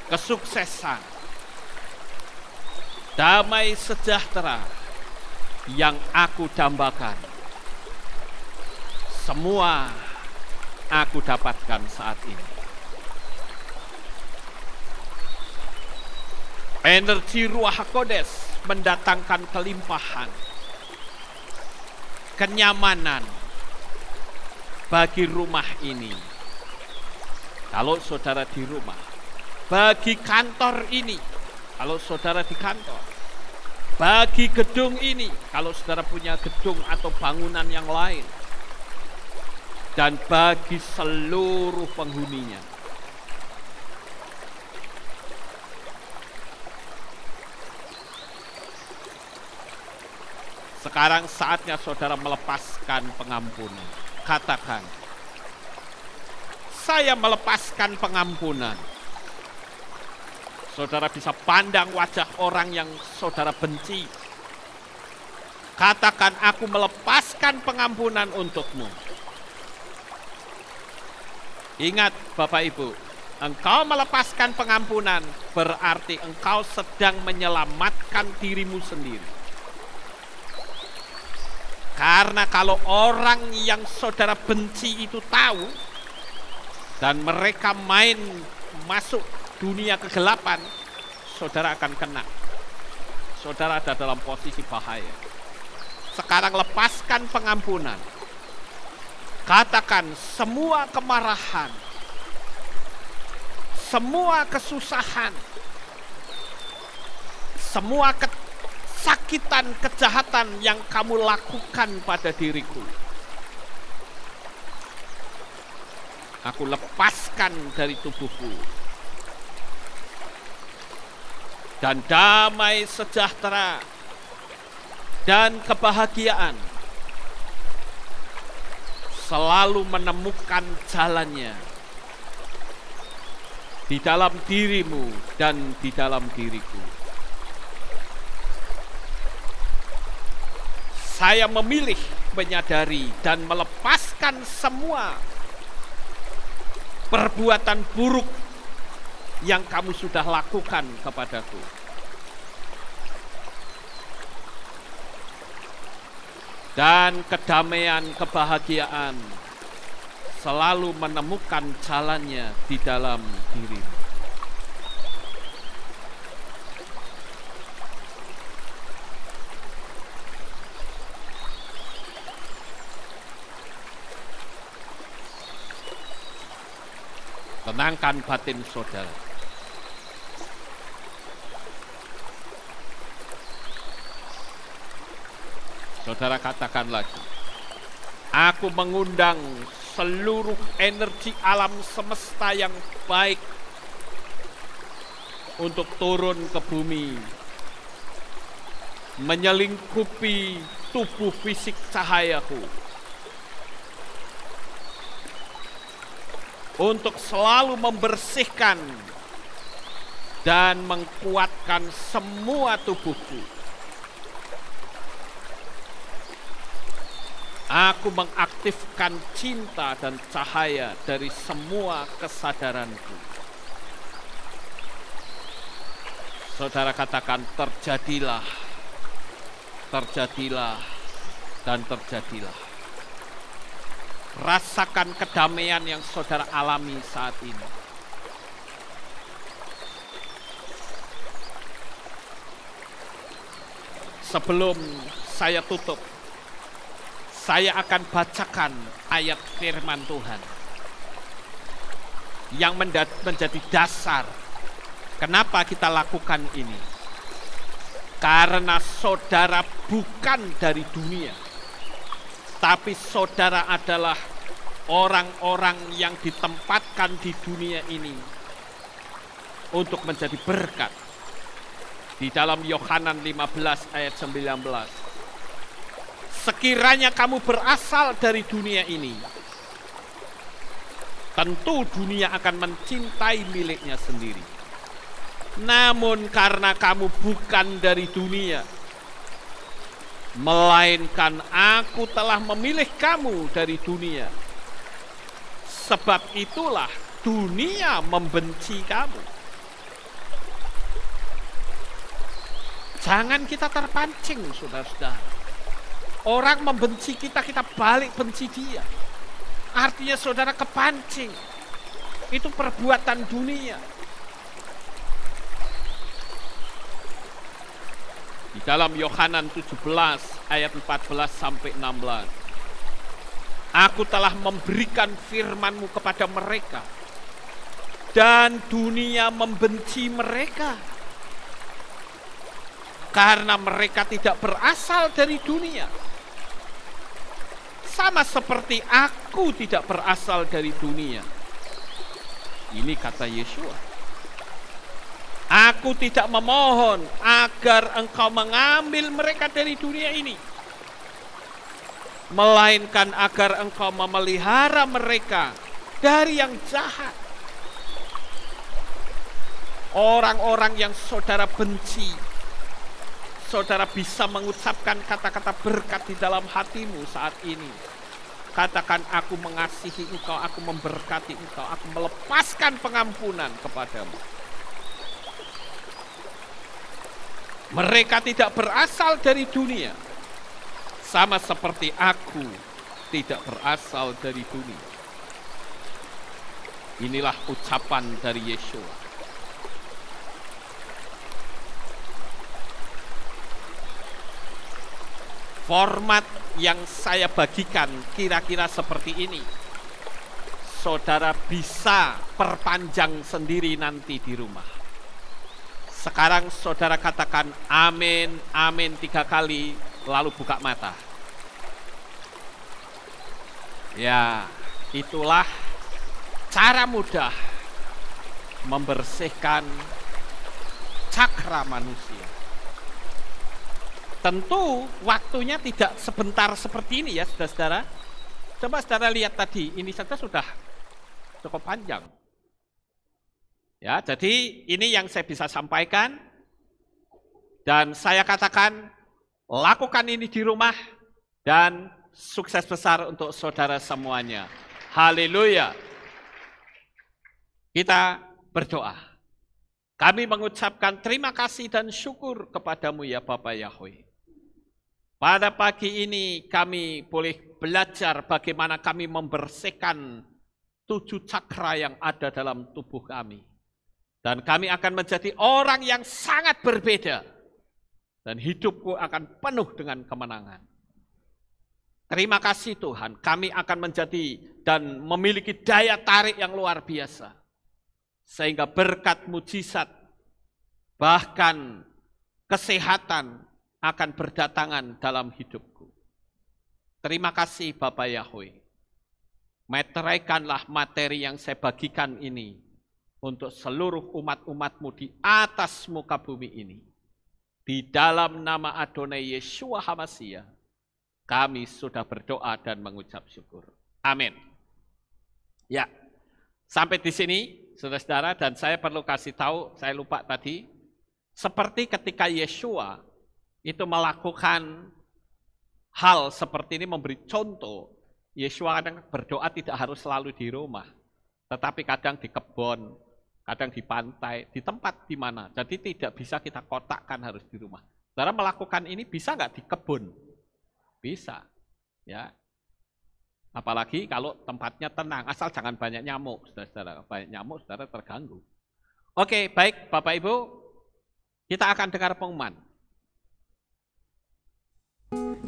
kesuksesan, damai sejahtera yang aku dambakan, semua aku dapatkan saat ini. Energi Ruach HaKodes mendatangkan kelimpahan. kenyamanan bagi rumah ini. Kalau saudara di rumah, bagi kantor ini, kalau saudara di kantor, bagi gedung ini, kalau saudara punya gedung atau bangunan yang lain, dan bagi seluruh penghuninya. Sekarang saatnya saudara melepaskan pengampunan. Katakan, saya melepaskan pengampunan. Saudara bisa pandang wajah orang yang saudara benci. Katakan, aku melepaskan pengampunan untukmu. Ingat Bapak Ibu, engkau melepaskan pengampunan berarti engkau sedang menyelamatkan dirimu sendiri. Karena kalau orang yang saudara benci itu tahu dan mereka masuk dunia kegelapan, saudara akan kena. Saudara ada dalam posisi bahaya. Sekarang lepaskan pengampunan. Katakan, semua kemarahan, semua kesusahan, semua kesakitan, kejahatan yang kamu lakukan pada diriku, aku lepaskan dari tubuhku. Dan damai sejahtera dan kebahagiaan selalu menemukan jalannya di dalam dirimu dan di dalam diriku. Saya memilih menyadari dan melepaskan semua perbuatan buruk yang kamu sudah lakukan kepadaku. Dan kedamaian, kebahagiaan selalu menemukan jalannya di dalam dirimu. Tenangkan batin saudara. Saudara katakan lagi, aku mengundang seluruh energi alam semesta yang baik untuk turun ke bumi, menyelingkupi tubuh fisik cahayaku, untuk selalu membersihkan dan menguatkan semua tubuhku. Aku mengaktifkan cinta dan cahaya dari semua kesadaranku. Saudara katakan, terjadilah, terjadilah, dan terjadilah. Rasakan kedamaian yang saudara alami saat ini. Sebelum saya tutup, saya akan bacakan ayat firman Tuhan yang menjadi dasar kenapa kita lakukan ini. Karena saudara bukan dari dunia, tapi saudara adalah orang-orang yang ditempatkan di dunia ini untuk menjadi berkat. Di dalam Yohanan 15 ayat 19. Sekiranya kamu berasal dari dunia ini, tentu dunia akan mencintai miliknya sendiri. Namun karena kamu bukan dari dunia, melainkan aku telah memilih kamu dari dunia, sebab itulah dunia membenci kamu. Jangan kita terpancing, saudara-saudara. Orang membenci kita, kita balik benci dia. Artinya saudara kepancing. Itu perbuatan dunia. Di dalam Yohanan 17 ayat 14 sampai 16. Aku telah memberikan firman-Mu kepada mereka, dan dunia membenci mereka, karena mereka tidak berasal dari dunia, sama seperti aku tidak berasal dari dunia. Ini kata Yesua. Aku tidak memohon agar engkau mengambil mereka dari dunia ini, melainkan agar engkau memelihara mereka dari yang jahat. Orang-orang yang saudara benci, saudara bisa mengucapkan kata-kata berkat di dalam hatimu saat ini. Katakan, aku mengasihi engkau, aku memberkati engkau, aku melepaskan pengampunan kepadamu. Mereka tidak berasal dari dunia, sama seperti aku tidak berasal dari dunia. Inilah ucapan dari Yesua. Format yang saya bagikan kira-kira seperti ini. Saudara bisa perpanjang sendiri nanti di rumah. Sekarang saudara katakan amin, amin 3 kali, lalu buka mata. Ya, itulah cara mudah membersihkan cakra manusia. Tentu waktunya tidak sebentar seperti ini ya saudara-saudara. Coba saudara lihat tadi, ini saja sudah cukup panjang. Ya, jadi ini yang saya bisa sampaikan, dan saya katakan lakukan ini di rumah, dan sukses besar untuk saudara semuanya. Haleluya. Kita berdoa. Kami mengucapkan terima kasih dan syukur kepadamu ya Bapa Yahweh. Pada pagi ini kami boleh belajar bagaimana kami membersihkan 7 cakra yang ada dalam tubuh kami. Dan kami akan menjadi orang yang sangat berbeda. Dan hidupku akan penuh dengan kemenangan. Terima kasih Tuhan, kami akan menjadi dan memiliki daya tarik yang luar biasa. Sehingga berkat mujizat, bahkan kesehatan akan berdatangan dalam hidupku. Terima kasih Bapak Yahweh. Meteraikanlah materi yang saya bagikan ini untuk seluruh umat-umat-Mu di atas muka bumi ini. Di dalam nama Adonai Yeshua HaMashiach, kami sudah berdoa dan mengucap syukur. Amin. Ya, sampai di sini, saudara-saudara, dan saya perlu kasih tahu, saya lupa tadi, seperti ketika Yeshua itu melakukan hal seperti ini, memberi contoh, Yeshua kadang berdoa tidak harus selalu di rumah, tetapi kadang di kebun, kadang di pantai, di tempat di mana. Jadi tidak bisa kita kotakkan harus di rumah. Saudara melakukan ini bisa nggak di kebun? Bisa. Ya. Apalagi kalau tempatnya tenang, asal jangan banyak nyamuk, saudara-saudara. Banyak nyamuk, saudara terganggu. Oke, baik Bapak Ibu, kita akan dengar pengumuman.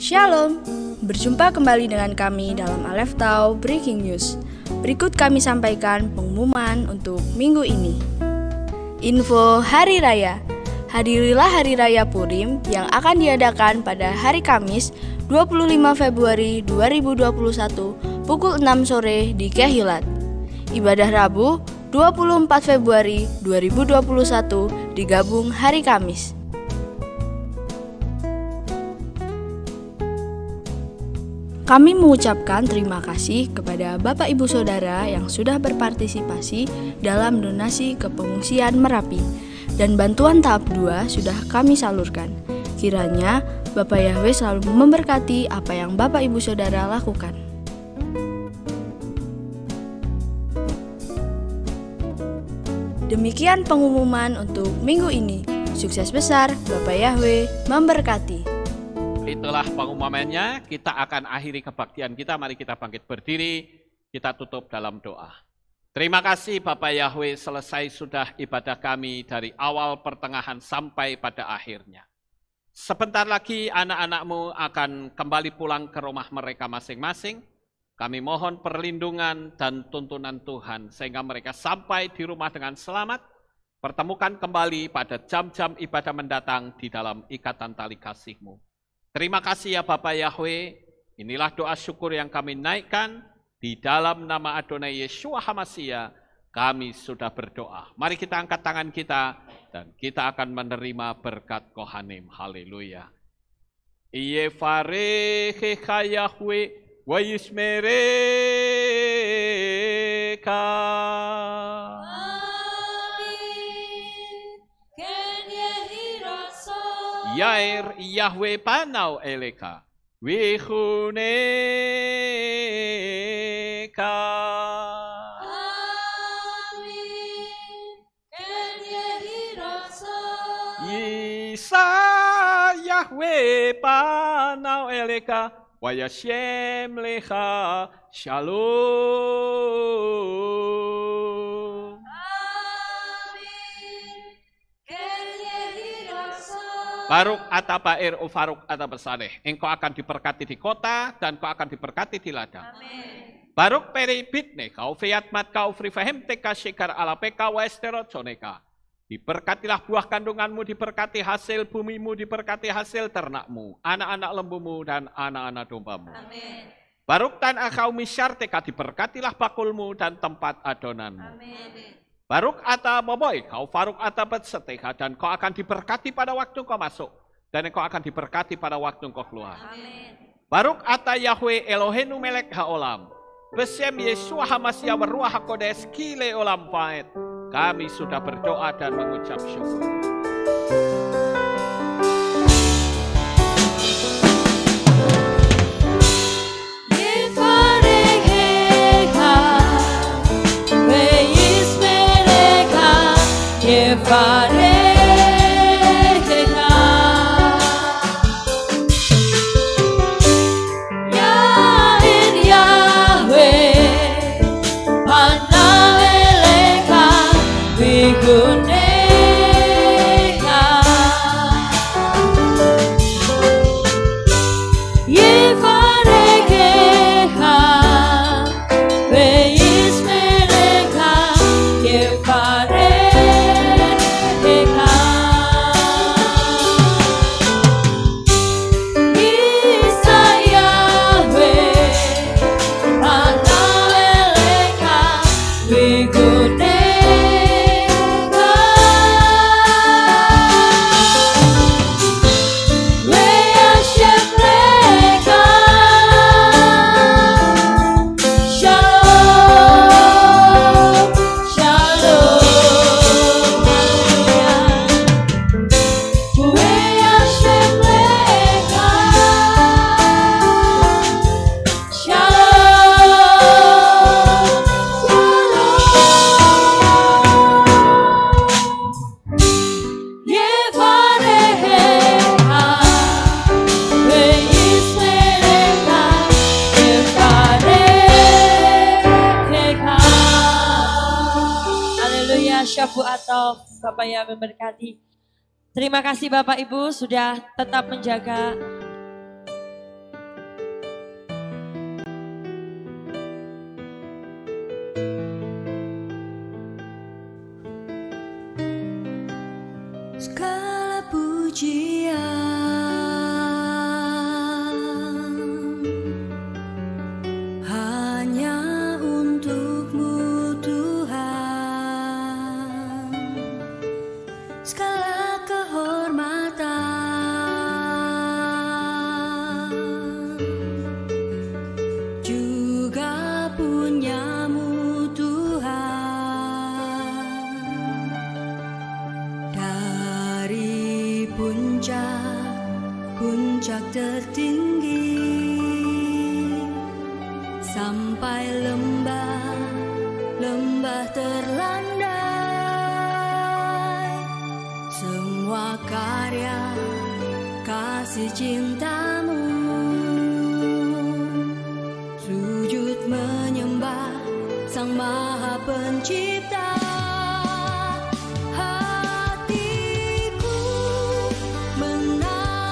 Shalom, berjumpa kembali dengan kami dalam Aleph Tau Breaking News. Berikut kami sampaikan pengumuman untuk minggu ini. Info Hari Raya. Hadirilah Hari Raya Purim yang akan diadakan pada hari Kamis 25 Februari 2021 pukul 6 sore di Kehilat. Ibadah Rabu 24 Februari 2021 digabung hari Kamis. Kami mengucapkan terima kasih kepada Bapak Ibu Saudara yang sudah berpartisipasi dalam donasi ke pengungsian Merapi, dan bantuan tahap 2 sudah kami salurkan. Kiranya Bapak Yahweh selalu memberkati apa yang Bapak Ibu Saudara lakukan. Demikian pengumuman untuk minggu ini. Sukses besar, Bapak Yahweh memberkati. Itulah pengumumannya, kita akan akhiri kebaktian kita, mari kita bangkit berdiri, kita tutup dalam doa. Terima kasih Bapak Yahweh, selesai sudah ibadah kami dari awal pertengahan sampai pada akhirnya. Sebentar lagi anak-anakmu akan kembali pulang ke rumah mereka masing-masing. Kami mohon perlindungan dan tuntunan Tuhan sehingga mereka sampai di rumah dengan selamat. Pertemukan kembali pada jam-jam ibadah mendatang di dalam ikatan tali kasih-Mu. Terima kasih ya Bapa Yahweh. Inilah doa syukur yang kami naikkan di dalam nama Adonai Yeshua HaMashiach. Kami sudah berdoa. Mari kita angkat tangan kita dan kita akan menerima berkat Kohanim. Haleluya. Yevarechecha Yahweh wa yishmereka. Amin. Ken yehi raso. Yair Yahweh panau eleka. Wihuneka. Isa Yahweh panau eleka wa yashem lecha shalom. Amin. Ken yehi raso. Baruk ata bair ufaruk ata bersaleh. Engkau akan diberkati di kota dan kau akan diberkati di ladang. Amin. Baruk peribitne kau fiat mat kau frifahem teka shikar alapeka wa esterot soneka. Diberkatilah buah kandunganmu, diberkati hasil bumimu, diberkati hasil ternakmu, anak-anak lembumu dan anak-anak dombamu. Amin. Baruk tan akau misyarteka, diberkatilah bakulmu dan tempat adonanmu. Amin. Baruk ata boboy, kau faruk ata betseteka, dan kau akan diberkati pada waktu kau masuk, dan kau akan diberkati pada waktu kau keluar. Amin. Baruk ata Yahweh Elohenu melek haolam, besem Yeshua HaMashiach Ruach HaKodesh kile olam faet. Kami sudah berdoa dan mengucap syukur. Yevarechecha ve yishmereka. Yevarechecha. Yair Yahweh panau eleka. Wiguneka. Yevarechecha ve yishmereka. Yevarechecha. Isa Yahweh panau eleka. Wiguneka. Syabu atau Bapak yang memberkati. Terima kasih Bapak Ibu sudah tetap menjaga segala pujian hanya untuk-Mu Tuhan, segala kehormatan juga punya-Mu Tuhan. Dari puncak tertinggi sampai lembah terlandai, semua karya kasih cinta-Mu, sujud menyembah Sang Maha Pencipta. Hatiku menang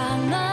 jangan